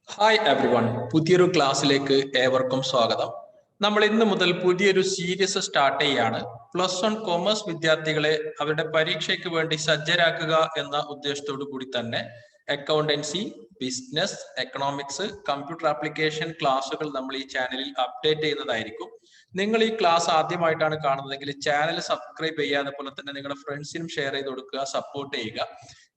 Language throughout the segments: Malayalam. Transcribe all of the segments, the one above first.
ഹായ് എവ്രിവൺ, പുതിയൊരു ക്ലാസ്സിലേക്ക് ഏവർക്കും സ്വാഗതം. നമ്മൾ ഇന്ന് മുതൽ പുതിയൊരു സീരീസ് സ്റ്റാർട്ട് ചെയ്യാണ്. +1 കോമേഴ്സ് വിദ്യാർത്ഥികളെ അവരുടെ പരീക്ഷയ്ക്ക് വേണ്ടി സജ്ജരാക്കുക എന്ന ഉദ്ദേശത്തോടു കൂടി തന്നെ accountancy, business, economics, computer application ക്ലാസ്സുകൾ നമ്മൾ ഈ ചാനലിൽ അപ്ഡേറ്റ് ചെയ്യുന്നതായിരിക്കും. നിങ്ങൾ ഈ ക്ലാസ് ആദ്യമായിട്ടാണ് കാണുന്നതെങ്കിൽ ചാനൽ സബ്സ്ക്രൈബ് ചെയ്യുക, അതുപോലെ തന്നെ നിങ്ങളുടെ ഫ്രണ്ട്സിനും ഷെയർ ചെയ്ത് കൊടുക്കുക, സപ്പോർട്ട് ചെയ്യുക.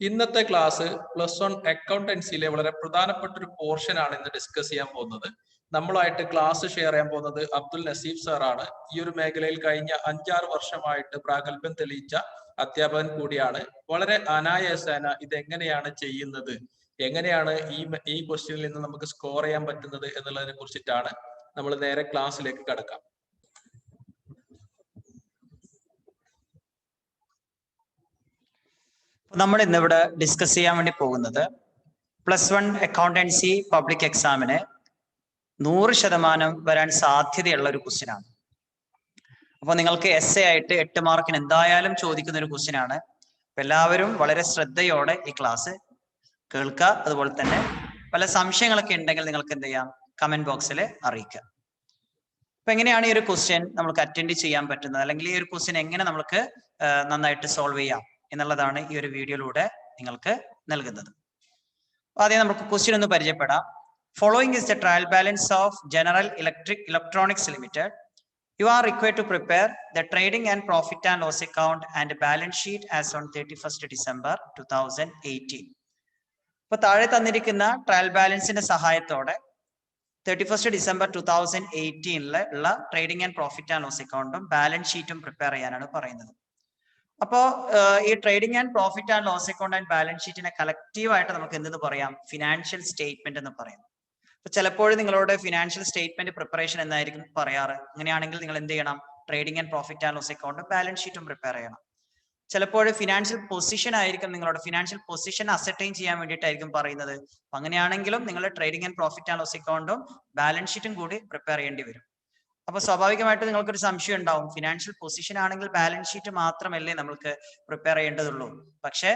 ഇന്നത്തെ ക്ലാസ് +1 അക്കൗണ്ടൻസിയിലെ വളരെ പ്രധാനപ്പെട്ട ഒരു പോർഷൻ ആണ് ഇന്ന് ഡിസ്കസ് ചെയ്യാൻ പോകുന്നത്. നമ്മളായിട്ട് ക്ലാസ് ഷെയർ ചെയ്യാൻ പോകുന്നത് അബ്ദുൽ നസീഫ് സാറാണ്. ഈ ഒരു മേഖലയിൽ കഴിഞ്ഞ 5-6 വർഷമായിട്ട് പ്രാഗൽഭ്യം തെളിയിച്ച അധ്യാപകൻ കൂടിയാണ്. വളരെ അനായാസേന ഇതെങ്ങനെയാണ് ചെയ്യുന്നത്, എങ്ങനെയാണ് ഈ ക്വസ്റ്റ്യനിൽ നിന്ന് നമുക്ക് സ്കോർ ചെയ്യാൻ പറ്റുന്നത് എന്നുള്ളതിനെ കുറിച്ചിട്ടാണ് നമ്മൾ നേരെ ക്ലാസ്സിലേക്ക് കടക്കാം. നമ്മൾ ഇന്നിവിടെ ഡിസ്കസ് ചെയ്യാൻ വേണ്ടി പോകുന്നത് +1 അക്കൗണ്ടൻസി പബ്ലിക് എക്സാമിന് 100% വരാൻ സാധ്യതയുള്ള ഒരു ക്വസ്റ്റ്യൻ ആണ്. അപ്പോൾ നിങ്ങൾക്ക് എസ്എ ആയിട്ട് 8 മാർക്കിന് എന്തായാലും ചോദിക്കുന്ന ഒരു ക്വസ്റ്റ്യൻ ആണ്. അപ്പൊ എല്ലാവരും വളരെ ശ്രദ്ധയോടെ ഈ ക്ലാസ് കേൾക്കുക. അതുപോലെ തന്നെ പല സംശയങ്ങളൊക്കെ ഉണ്ടെങ്കിൽ നിങ്ങൾക്ക് എന്ത് ചെയ്യാം, കമന്റ് ബോക്സിൽ അറിയിക്കുക. അപ്പൊ എങ്ങനെയാണ് ഈ ഒരു ക്വസ്റ്റ്യൻ നമുക്ക് അറ്റൻഡ് ചെയ്യാൻ പറ്റുന്നത്, അല്ലെങ്കിൽ ഈ ഒരു ക്വസ്റ്റ്യൻ എങ്ങനെ നമുക്ക് നന്നായിട്ട് സോൾവ് ചെയ്യാം എന്നുള്ളതാണ് ഈ ഒരു വീഡിയോയിലൂടെ നിങ്ങൾക്ക് നൽകുന്നത്. ആദ്യം നമുക്ക് ക്വസ്റ്റ്യൻ ഒന്ന് പരിചയപ്പെടാം. Following is the trial balance of general electronics limited. You are required to prepare the trading and profit and loss account and balance sheet as on 31st December 2018. അപ്പോൾ താഴെ തന്നിരിക്കുന്ന ട്രയൽ ബാലൻസിന്റെ സഹായത്തോടെ 31st December 2018 ഉള്ള trading and profit and loss അക്കൗണ്ടും ബാലൻസ് ഷീറ്റും പ്രിപ്പയർ ചെയ്യാനാണ് പറയുന്നത്. അപ്പോൾ ഈ trading and profit and loss account and balance ഷീറ്റിനെ കളക്റ്റീവ് ആയിട്ട് നമുക്ക് എന്തെന്ന് പറയാം, ഫിനാൻഷ്യൽ സ്റ്റേറ്റ്മെന്റ് എന്ന് പറയാം. അപ്പൊ ചിലപ്പോഴും നിങ്ങളോട് ഫിനാൻഷ്യൽ സ്റ്റേറ്റ്മെന്റ് പ്രിപ്പറേഷൻ എന്നായിരിക്കും പറയാറ്. അങ്ങനെയാണെങ്കിൽ നിങ്ങൾ എന്ത് ചെയ്യണം, trading and profit and loss അക്കൗണ്ടും ബാലൻസ് ഷീറ്റും പ്രിപ്പയർ ചെയ്യണം. ചിലപ്പോൾ ഫിനാൻഷ്യൽ പൊസിഷൻ ആയിരിക്കും, നിങ്ങളോട് ഫിനാൻഷ്യൽ പൊസിഷൻ അസർട്ടൈൻ ചെയ്യാൻ വേണ്ടിയിട്ടായിരിക്കും പറയുന്നത്. അപ്പൊ അങ്ങനെയാണെങ്കിലും നിങ്ങൾ trading and profit and loss അക്കൗണ്ടും ബാലൻസ് ഷീറ്റും കൂടി പ്രിപ്പയർ ചെയ്യേണ്ടി വരും. അപ്പൊ സ്വാഭാവികമായിട്ട് നിങ്ങൾക്കൊരു സംശയം ഉണ്ടാവും, ഫിനാൻഷ്യൽ പൊസിഷൻ ആണെങ്കിൽ ബാലൻസ് ഷീറ്റ് മാത്രമല്ലേ നമുക്ക് പ്രിപ്പയർ ചെയ്യേണ്ടതുള്ളൂ. പക്ഷെ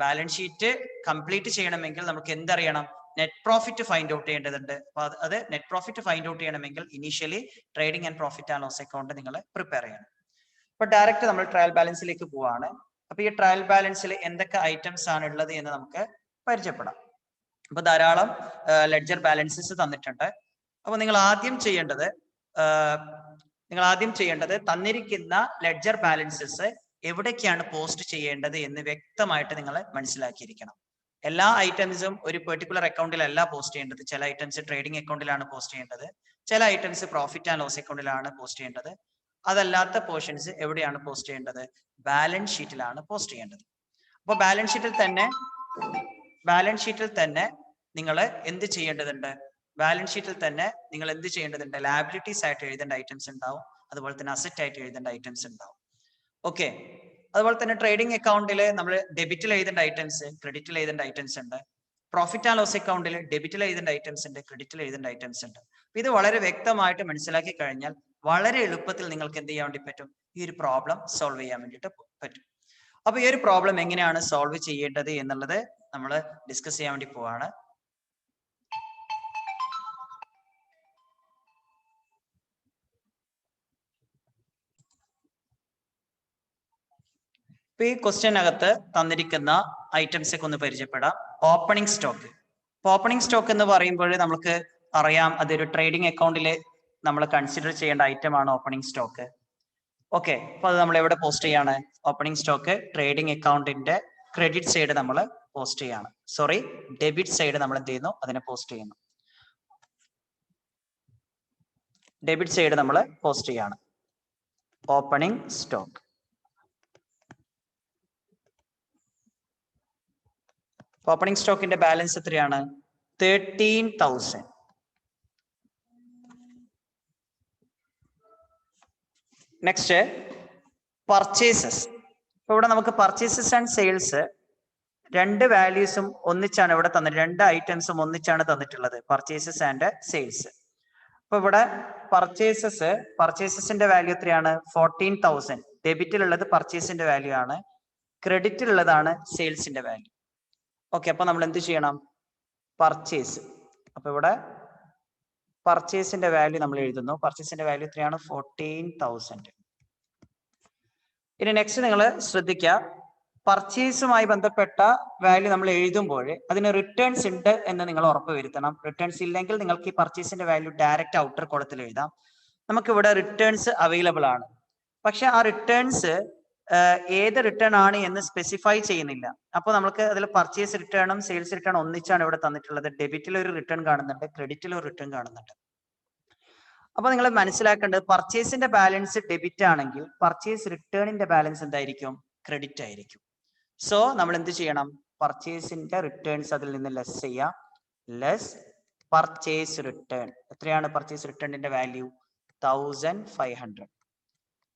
ബാലൻസ് ഷീറ്റ് കംപ്ലീറ്റ് ചെയ്യണമെങ്കിൽ നമുക്ക് എന്തറിയണം, നെറ്റ് പ്രോഫിറ്റ് ഫൈൻഡ് ഔട്ട് ചെയ്യേണ്ടതുണ്ട്. അപ്പൊ അത് നെറ്റ് പ്രോഫിറ്റ് ഫൈൻഡ് ഔട്ട് ചെയ്യണമെങ്കിൽ initially trading and profit and loss account നിങ്ങൾ പ്രിപ്പയർ ചെയ്യണം. അപ്പൊ ഡയറക്റ്റ് നമ്മൾ ട്രയൽ ബാലൻസിലേക്ക് പോവാണ്. അപ്പൊ ഈ ട്രയൽ ബാലൻസിൽ എന്തൊക്കെ ഐറ്റംസ് ആണ് ഉള്ളത് എന്ന് നമുക്ക് പരിചയപ്പെടാം. അപ്പൊ ധാരാളം ലെഡ്ജർ ബാലൻസസ് തന്നിട്ടുണ്ട്. അപ്പൊ നിങ്ങൾ ആദ്യം ചെയ്യേണ്ടത് തന്നിരിക്കുന്ന ലെഡ്ജർ ബാലൻസസ് എവിടേക്കാണ് പോസ്റ്റ് ചെയ്യേണ്ടത് എന്ന് വ്യക്തമായിട്ട് നിങ്ങൾ മനസ്സിലാക്കിയിരിക്കണം. എല്ലാ ഐറ്റംസും ഒരു പെർട്ടിക്കുലർ അക്കൗണ്ടിലല്ല പോസ്റ്റ് ചെയ്യേണ്ടത്. ചില ഐറ്റംസ് ട്രേഡിംഗ് അക്കൗണ്ടിലാണ് പോസ്റ്റ് ചെയ്യേണ്ടത്, ചില ഐറ്റംസ് പ്രോഫിറ്റ് ആൻഡ് ലോസ് അക്കൗണ്ടിലാണ് പോസ്റ്റ് ചെയ്യേണ്ടത്. അതല്ലാത്ത പോർഷൻസ് എവിടെയാണ് പോസ്റ്റ് ചെയ്യേണ്ടത്, ബാലൻസ് ഷീറ്റിലാണ് പോസ്റ്റ് ചെയ്യേണ്ടത്. അപ്പൊ ബാലൻസ് ഷീറ്റിൽ തന്നെ നിങ്ങൾ എന്ത് ചെയ്യേണ്ടതുണ്ട്, ലയബിലിറ്റീസ് ആയിട്ട് എഴുതേണ്ട ഐറ്റംസ് ഉണ്ടാവും, അതുപോലെ തന്നെ അസറ്റ് ആയിട്ട് എഴുതേണ്ട ഐറ്റംസ് ഉണ്ടാവും. ഓക്കെ, അതുപോലെ തന്നെ ട്രേഡിംഗ് അക്കൗണ്ടിൽ നമ്മൾ ഡെബിറ്റിൽ എഴുതേണ്ട ഐറ്റംസ്, ക്രെഡിറ്റിൽ എഴുതേണ്ട ഐറ്റംസ് ഉണ്ട്. പ്രോഫിറ്റ് ആൻഡ് ലോസ് അക്കൗണ്ടിൽ ഡെബിറ്റിൽ എഴുതേണ്ട ഐറ്റംസ് ഉണ്ട്, ക്രെഡിറ്റിൽ എഴുതേണ്ട ഐറ്റംസ് ഉണ്ട്. ഇത് വളരെ വ്യക്തമായിട്ട് മനസ്സിലാക്കി കഴിഞ്ഞാൽ വളരെ എളുപ്പത്തിൽ നിങ്ങൾക്ക് എന്ത് ചെയ്യാൻ വേണ്ടി പറ്റും, ഈ ഒരു പ്രോബ്ലം സോൾവ് ചെയ്യാൻ വേണ്ടിയിട്ട് പറ്റും. അപ്പൊ ഈ ഒരു പ്രോബ്ലം എങ്ങനെയാണ് സോൾവ് ചെയ്യേണ്ടത് എന്നുള്ളത് നമ്മൾ ഡിസ്കസ് ചെയ്യാൻ വേണ്ടി പോവാണ്. ഇപ്പൊ ഈ ക്വസ്റ്റ്യനകത്ത് തന്നിരിക്കുന്ന ഐറ്റംസ് ഒക്കെ ഒന്ന് പരിചയപ്പെടാം. Opening stock. ഓപ്പണിംഗ് സ്റ്റോക്ക് എന്ന് പറയുമ്പോൾ നമുക്ക് അറിയാം, അതൊരു ട്രേഡിംഗ് അക്കൗണ്ടിൽ നമ്മൾ കൺസിഡർ ചെയ്യേണ്ട ഐറ്റം ആണ് ഓപ്പണിംഗ് സ്റ്റോക്ക്. ഓക്കെ, അപ്പൊ അത് നമ്മൾ എവിടെ പോസ്റ്റ് ചെയ്യാണ്, ഓപ്പണിംഗ് സ്റ്റോക്ക് ട്രേഡിംഗ് അക്കൗണ്ടിന്റെ ക്രെഡിറ്റ് സൈഡ് നമ്മൾ പോസ്റ്റ് ചെയ്യാണ്. ഡെബിറ്റ് സൈഡ് നമ്മൾ എന്ത് ചെയ്യുന്നു, അതിനെ പോസ്റ്റ് ചെയ്യുന്നു. ഡെബിറ്റ് സൈഡ് നമ്മൾ പോസ്റ്റ് ചെയ്യാണ് ഓപ്പണിംഗ് സ്റ്റോക്ക്. ഓപ്പണിംഗ് സ്റ്റോക്കിന്റെ ബാലൻസ് എത്രയാണ്, 13,000. Next purchases. ഇപ്പൊ ഇവിടെ നമുക്ക് പർച്ചേസസ് ആൻഡ് സെയിൽസ് രണ്ട് വാല്യൂസും ഒന്നിച്ചാണ് ഇവിടെ തന്നിട്ട്, രണ്ട് ഐറ്റംസും ഒന്നിച്ചാണ് തന്നിട്ടുള്ളത്, പർച്ചേസസ് ആൻഡ് സെയിൽസ്. അപ്പൊ ഇവിടെ പർച്ചേസസിന്റെ വാല്യൂ എത്രയാണ്, 14,000. ഡെബിറ്റിലുള്ളത് പർച്ചേസിന്റെ വാല്യൂ ആണ്, ക്രെഡിറ്റിലുള്ളതാണ് സെയിൽസിന്റെ വാല്യൂ. ഓക്കെ, അപ്പൊ നമ്മൾ എന്ത് ചെയ്യണം, പർച്ചേസ്. അപ്പൊ ഇവിടെ പർച്ചേസിന്റെ വാല്യൂ നമ്മൾ എഴുതുന്നു. പർച്ചേസിന്റെ വാല്യൂ എത്രയാണ്? 14,000. ഇനി നെക്സ്റ്റ് നിങ്ങൾ ശ്രദ്ധിക്കുക, പർച്ചേസുമായി ബന്ധപ്പെട്ട വാല്യൂ നമ്മൾ എഴുതുമ്പോൾ അതിന് റിട്ടേൺസ് ഉണ്ട് എന്ന് നിങ്ങൾ ഉറപ്പ് വരുത്തണം. റിട്ടേൺസ് ഇല്ലെങ്കിൽ നിങ്ങൾക്ക് ഈ പർച്ചേസിന്റെ വാല്യൂ ഡയറക്റ്റ് ഔട്ടർ കോളത്തിൽ എഴുതാം. നമുക്ക് ഇവിടെ റിട്ടേൺസ് അവൈലബിൾ ആണ്. പക്ഷെ ആ റിട്ടേൺസ് ഏത് റിട്ടേൺ ആണ് എന്ന് സ്പെസിഫൈ ചെയ്യുന്നില്ല. അപ്പോൾ നമുക്ക് അതിൽ പർച്ചേസ് റിട്ടേണും സെയിൽസ് റിട്ടേൺ ഒന്നിച്ചാണ് ഇവിടെ തന്നിട്ടുള്ളത്. ഡെബിറ്റിൽ ഒരു റിട്ടേൺ കാണുന്നുണ്ട്, ക്രെഡിറ്റിൽ ഒരു റിട്ടേൺ കാണുന്നുണ്ട്. അപ്പൊ നിങ്ങൾ മനസ്സിലാക്കേണ്ടത് പർച്ചേസിന്റെ ബാലൻസ് ഡെബിറ്റ് ആണെങ്കിൽ പർച്ചേസ് റിട്ടേണിന്റെ ബാലൻസ് എന്തായിരിക്കും? ക്രെഡിറ്റ് ആയിരിക്കും. സോ നമ്മൾ എന്ത് ചെയ്യണം? പർച്ചേസിന്റെ റിട്ടേൺസ് അതിൽ നിന്ന് ലെസ് ചെയ്യാം. Less purchase return. എത്രയാണ് പർച്ചേസ് റിട്ടേണിന്റെ വാല്യൂ? 1500.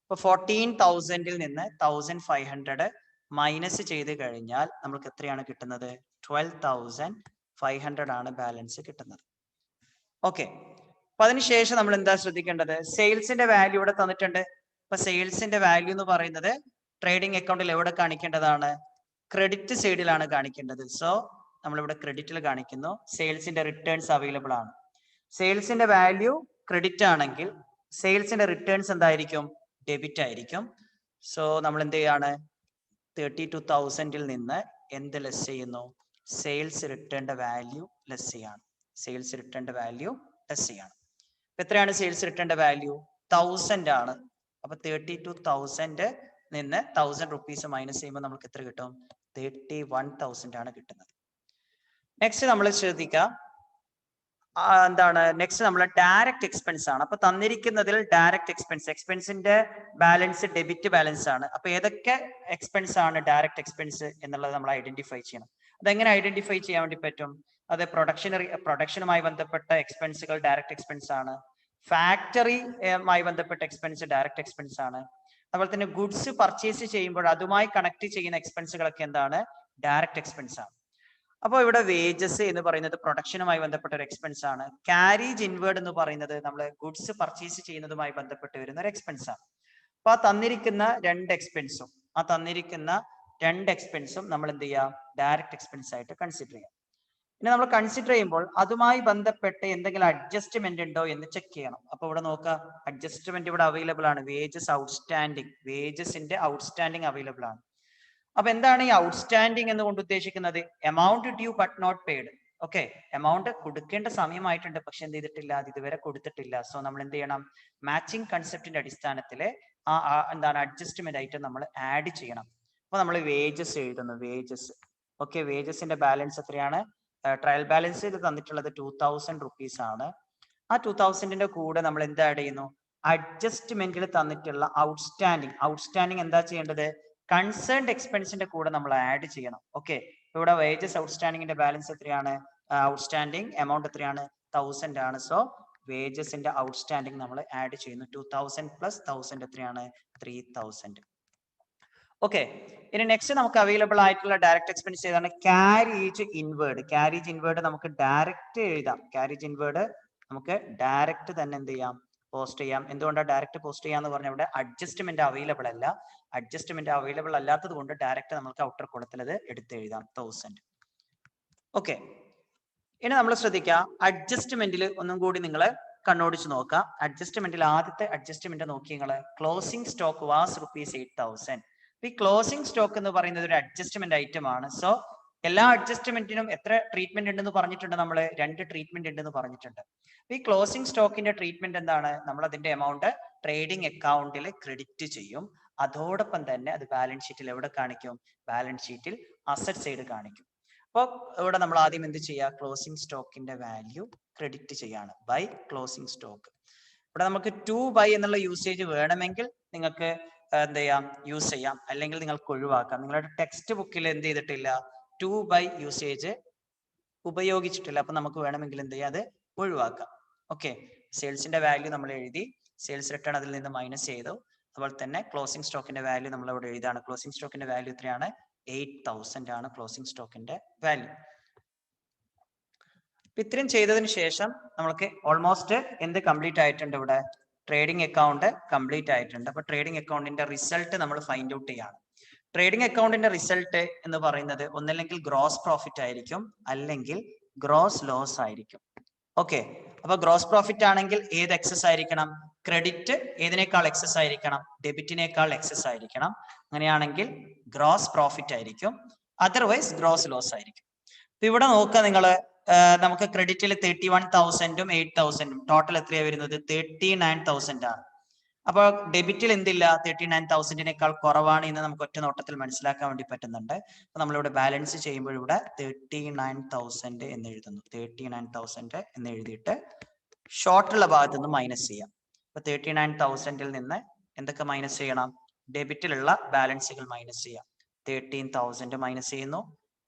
ഇപ്പൊ 14,000 നിന്ന് 1500 മൈനസ് ചെയ്ത് കഴിഞ്ഞാൽ നമുക്ക് എത്രയാണ് കിട്ടുന്നത്? 12,500 ആണ് ബാലൻസ് കിട്ടുന്നത്. ഓക്കെ. അപ്പൊ അതിനുശേഷം നമ്മൾ എന്താ ശ്രദ്ധിക്കേണ്ടത്? സെയിൽസിന്റെ വാല്യൂ ഇവിടെ തന്നിട്ടുണ്ട്. ഇപ്പൊ സെയിൽസിന്റെ വാല്യൂ എന്ന് പറയുന്നത് ട്രേഡിംഗ് അക്കൗണ്ടിൽ എവിടെ കാണിക്കേണ്ടതാണ്? ക്രെഡിറ്റ് സൈഡിലാണ് കാണിക്കേണ്ടത്. സോ നമ്മളിവിടെ ക്രെഡിറ്റിൽ കാണിക്കുന്നു. സെയിൽസിന്റെ റിട്ടേൺസ് അവൈലബിൾ ആണ്. സെയിൽസിന്റെ വാല്യൂ ക്രെഡിറ്റ് ആണെങ്കിൽ സെയിൽസിന്റെ റിട്ടേൺസ് എന്തായിരിക്കും? ഡെബിറ്റ് ആയിരിക്കും. സോ നമ്മൾ എന്ത് ചെയ്യാണ്? 32,000 നിന്ന് എന്ത് ലെസ് ചെയ്യുന്നു? സെയിൽസ് റിട്ടേണിന്റെ വാല്യൂ ലെസ് ചെയ്യാണ്. സെയിൽസ് റിട്ടേണിന്റെ വാല്യൂ ലെസ് ചെയ്യാണ്. എത്രയാണ് സെയിൽസ് റിട്ടേണിന്റെ വാല്യൂ? 1000 ആണ്. അപ്പൊ 32,000 നിന്ന് 1000 റുപ്പീസ് മൈനസ് ചെയ്യുമ്പോൾ നമുക്ക് എത്ര കിട്ടും? 31,000 ആണ് കിട്ടുന്നത്. നെക്സ്റ്റ് നമ്മൾ ശ്രദ്ധിക്കാം, എന്താണ് നെക്സ്റ്റ് നമ്മൾ ഡയറക്റ്റ് എക്സ്പെൻസ് ആണ്. അപ്പൊ തന്നിരിക്കുന്നതിൽ ഡയറക്റ്റ് എക്സ്പെൻസിന്റെ ബാലൻസ് ഡെബിറ്റ് ബാലൻസ് ആണ്. അപ്പൊ ഏതൊക്കെ എക്സ്പെൻസ് ആണ് ഡയറക്റ്റ് എക്സ്പെൻസ് എന്നുള്ളത് നമ്മൾ ഐഡന്റിഫൈ ചെയ്യണം. അതെങ്ങനെ ഐഡന്റിഫൈ ചെയ്യാൻ വേണ്ടി പറ്റും? അത് പ്രൊഡക്ഷനുമായി ബന്ധപ്പെട്ട എക്സ്പെൻസുകൾ ഡയറക്റ്റ് എക്സ്പെൻസ് ആണ്. ഫാക്ടറിയുമായി ബന്ധപ്പെട്ട എക്സ്പെൻസ് ഡയറക്റ്റ് എക്സ്പെൻസ് ആണ്. അതുപോലെ തന്നെ ഗുഡ്സ് പർച്ചേസ് ചെയ്യുമ്പോൾ അതുമായി കണക്ട് ചെയ്യുന്ന എക്സ്പെൻസുകളൊക്കെ എന്താണ്? ഡയറക്റ്റ് എക്സ്പെൻസ് ആണ്. അപ്പോൾ ഇവിടെ വേജസ് എന്ന് പറയുന്നത് പ്രൊഡക്ഷനുമായി ബന്ധപ്പെട്ട ഒരു എക്സ്പെൻസ് ആണ്. ക്യാരേജ് ഇൻവേർഡ് എന്ന് പറയുന്നത് നമ്മൾ ഗുഡ്സ് പർച്ചേസ് ചെയ്യുന്നതുമായി ബന്ധപ്പെട്ട് വരുന്ന ഒരു എക്സ്പെൻസ് ആണ്. അപ്പൊ ആ തന്നിരിക്കുന്ന രണ്ട് എക്സ്പെൻസും നമ്മൾ എന്ത് ചെയ്യാം? ഡയറക്റ്റ് എക്സ്പെൻസ് ആയിട്ട് കൺസിഡർ ചെയ്യാം. ഇനി നമ്മൾ കൺസിഡർ ചെയ്യുമ്പോൾ അതുമായി ബന്ധപ്പെട്ട് എന്തെങ്കിലും അഡ്ജസ്റ്റ്മെന്റ് ഉണ്ടോ എന്ന് ചെക്ക് ചെയ്യണം. അപ്പൊ ഇവിടെ നോക്കുക, അഡ്ജസ്റ്റ്മെന്റ് ഇവിടെ അവൈലബിൾ ആണ്. വേജസിന്റെ ഔട്ട്സ്റ്റാൻഡിങ് അവൈലബിൾ ആണ്. അപ്പൊ എന്താണ് ഈ ഔട്ട്സ്റ്റാൻഡിങ് എന്നുകൊണ്ട് ഉദ്ദേശിക്കുന്നത്? Amount due but not paid. Okay, amount കൊടുക്കേണ്ട സമയമായിട്ടുണ്ട്, പക്ഷെ എന്ത് ചെയ്തിട്ടില്ല? അത് ഇതുവരെ കൊടുത്തിട്ടില്ല. സോ നമ്മൾ എന്ത് ചെയ്യണം? മാച്ചിങ് കൺസെപ്റ്റിന്റെ അടിസ്ഥാനത്തിൽ എന്താണ് അഡ്ജസ്റ്റ്മെന്റ് ആയിട്ട് നമ്മൾ ആഡ് ചെയ്യണം. അപ്പൊ നമ്മൾ വേജസ് എഴുതുന്നു. ഓക്കെ, വേജസിന്റെ ബാലൻസ് എത്രയാണ്? ട്രയൽ ബാലൻസിൽ തന്നിട്ടുള്ളത് 2,000 റുപ്പീസ് ആണ്. ആ 2,000ന്റെ കൂടെ നമ്മൾ എന്ത് ആഡ് ചെയ്യുന്നു? അഡ്ജസ്റ്റ്മെന്റിൽ തന്നിട്ടുള്ള ഔട്ട്സ്റ്റാൻഡിങ് എന്താ ചെയ്യേണ്ടത്? കൺസേൺഡ് എക്സ്പെൻസിന്റെ കൂടെ നമ്മൾ ആഡ് ചെയ്യണം. ഓക്കെ, ഇവിടെ വേജസ് ഔട്ട്സ്റ്റാൻഡിങ്ങിന്റെ ബാലൻസ് എത്രയാണ്? ഔട്ട്സ്റ്റാൻഡിങ് എമൗണ്ട് എത്രയാണ്? 1000 ആണ്. സോ വേജസിന്റെ ഔട്ട്സ്റ്റാൻഡിങ് നമ്മൾ ആഡ് ചെയ്യുന്നു. 2,000 പ്ലസ് 1000 എത്രയാണ്? 3,000. ഓക്കെ, ഇനി നെക്സ്റ്റ് നമുക്ക് അവൈലബിൾ ആയിട്ടുള്ള ഡയറക്റ്റ് എക്സ്പെൻസ് ഏതാണ്? ക്യാരേജ് ഇൻവേർഡ് നമുക്ക് ഡയറക്റ്റ് എഴുതാം. ക്യാരേജ് ഇൻവേർഡ് നമുക്ക് ഡയറക്റ്റ് തന്നെ എന്ത് ചെയ്യാം? പോസ്റ്റ് ചെയ്യാം. എന്തുകൊണ്ടാണ് ഡയറക്റ്റ് പോസ്റ്റ് ചെയ്യാന്ന് പറഞ്ഞാൽ ഇവിടെ അഡ്ജസ്റ്റ്മെന്റ് അവൈലബിൾ അല്ല. അഡ്ജസ്റ്റ്മെന്റ് അവൈലബിൾ അല്ലാത്തത് കൊണ്ട് ഡയറക്റ്റ് നമുക്ക് ഔട്ടർ കോളത്തിൽ അത് എടുത്ത് എഴുതാം 1000. ഓക്കെ, ഇനി നമ്മൾ ശ്രദ്ധിക്കുക, അഡ്ജസ്റ്റ്മെന്റിൽ ഒന്നും കൂടി നിങ്ങൾ കണ്ണോടിച്ച് നോക്കുക. അഡ്ജസ്റ്റ്മെന്റിൽ ആദ്യത്തെ അഡ്ജസ്റ്റ്മെന്റ് നോക്കി നിങ്ങൾ, ക്ലോസിംഗ് സ്റ്റോക്ക് വാസ് ₹8,000. ഈ ക്ലോസിംഗ് സ്റ്റോക്ക് എന്ന് പറയുന്നത് ഒരു അഡ്ജസ്റ്റ്മെന്റ് ഐറ്റം ആണ്. സോ എല്ലാ അഡ്ജസ്റ്റ്മെന്റിനും എത്ര ട്രീറ്റ്മെന്റ് ഉണ്ടെന്ന് പറഞ്ഞിട്ടുണ്ട്? നമ്മൾ 2 ട്രീറ്റ്മെന്റ് ഉണ്ടെന്ന് പറഞ്ഞിട്ടുണ്ട്. ഈ ക്ലോസിംഗ് സ്റ്റോക്കിന്റെ ട്രീറ്റ്മെന്റ് എന്താണ്? നമ്മൾ അതിന്റെ എമൗണ്ട് ട്രേഡിംഗ് അക്കൗണ്ടിൽ ക്രെഡിറ്റ് ചെയ്യും. അതോടൊപ്പം തന്നെ അത് ബാലൻസ് ഷീറ്റിൽ എവിടെ കാണിക്കും? ബാലൻസ് ഷീറ്റിൽ അസറ്റ് സൈഡ് കാണിക്കും. അപ്പോൾ ഇവിടെ നമ്മൾ ആദ്യം എന്ത് ചെയ്യുക? ക്ലോസിംഗ് സ്റ്റോക്കിന്റെ വാല്യൂ ക്രെഡിറ്റ് ചെയ്യാണ് ബൈ ക്ലോസിംഗ് സ്റ്റോക്ക്. ഇവിടെ നമുക്ക് 2 ബൈ എന്നുള്ള യൂസേജ് വേണമെങ്കിൽ നിങ്ങൾക്ക് എന്ത് ചെയ്യാം? യൂസ് ചെയ്യാം, അല്ലെങ്കിൽ നിങ്ങൾക്ക് ഒഴിവാക്കാം. നിങ്ങളുടെ ടെക്സ്റ്റ് ബുക്കിൽ എന്ത് ചെയ്തിട്ടില്ല? 2 ബൈ യൂസേജ് ഉപയോഗിച്ചിട്ടില്ല. അപ്പൊ നമുക്ക് വേണമെങ്കിൽ എന്ത് ചെയ്യാം? അത് ഒഴിവാക്കാം. ഓക്കെ, സെയിൽസിന്റെ വാല്യൂ നമ്മൾ എഴുതി, സെയിൽസ് റിട്ടേൺ അതിൽ നിന്ന് മൈനസ് ചെയ്തു. അതുപോലെ തന്നെ ക്ലോസിംഗ് സ്റ്റോക്കിന്റെ വാല്യൂ നമ്മൾ ഇവിടെ എഴുതാണ്. ക്ലോസിംഗ് സ്റ്റോക്കിന്റെ വാല്യൂ എത്രയാണ്? 8,000 ആണ് ക്ലോസിംഗ് സ്റ്റോക്കിന്റെ വാല്യൂ. ഇത്രയും ചെയ്തതിന് ശേഷം നമുക്ക് ഓൾമോസ്റ്റ് എന്ത് കംപ്ലീറ്റ് ആയിട്ടുണ്ട്? ഇവിടെ ട്രേഡിംഗ് അക്കൗണ്ട് കംപ്ലീറ്റ് ആയിട്ടുണ്ട്. അപ്പൊ ട്രേഡിംഗ് അക്കൗണ്ടിന്റെ റിസൾട്ട് നമ്മൾ ഫൈൻഡ് ഔട്ട് ചെയ്യാണ്. ട്രേഡിംഗ് അക്കൗണ്ടിന്റെ റിസൾട്ട് എന്ന് പറയുന്നത് ഒന്നല്ലെങ്കിൽ ഗ്രോസ് പ്രോഫിറ്റ് ആയിരിക്കും, അല്ലെങ്കിൽ ഗ്രോസ് ലോസ് ആയിരിക്കും. ഓക്കെ, അപ്പൊ ഗ്രോസ് പ്രോഫിറ്റ് ആണെങ്കിൽ ഏത് എക്സസ് ആയിരിക്കണം? ക്രെഡിറ്റ് ഏതിനേക്കാൾ എക്സസ് ആയിരിക്കണം? ഡെബിറ്റിനേക്കാൾ എക്സസ് ആയിരിക്കണം. അങ്ങനെയാണെങ്കിൽ ഗ്രോസ് പ്രോഫിറ്റ് ആയിരിക്കും, അതർവൈസ് ഗ്രോസ് ലോസ് ആയിരിക്കും. ഇപ്പൊ ഇവിടെ നോക്കുക നിങ്ങൾ, നമുക്ക് ക്രെഡിറ്റിൽ 31,000ഉം 8,000ഉം ടോട്ടൽ എത്രയാണ് വരുന്നത്? 39,000 ആണ്. അപ്പൊ ഡെബിറ്റിൽ എന്തില്ല? 39,000-നേക്കാൾ കുറവാണ് എന്ന് നമുക്ക് ഒറ്റ നോട്ടത്തിൽ മനസ്സിലാക്കാൻ വേണ്ടി പറ്റുന്നുണ്ട്. അപ്പൊ നമ്മളിവിടെ ബാലൻസ് ചെയ്യുമ്പോൾ ഇവിടെ 39,000 എന്ന് എഴുതുന്നു. 39,000 എന്ന് എഴുതിയിട്ട് ഷോർട്ടുള്ള ഭാഗത്ത് നിന്ന് മൈനസ് ചെയ്യാം. അപ്പൊ 39,000-ൽ നിന്ന് എന്തൊക്കെ മൈനസ് ചെയ്യണം? ഡെബിറ്റിലുള്ള ബാലൻസുകൾ മൈനസ് ചെയ്യാം. 13,000 മൈനസ് ചെയ്യുന്നു,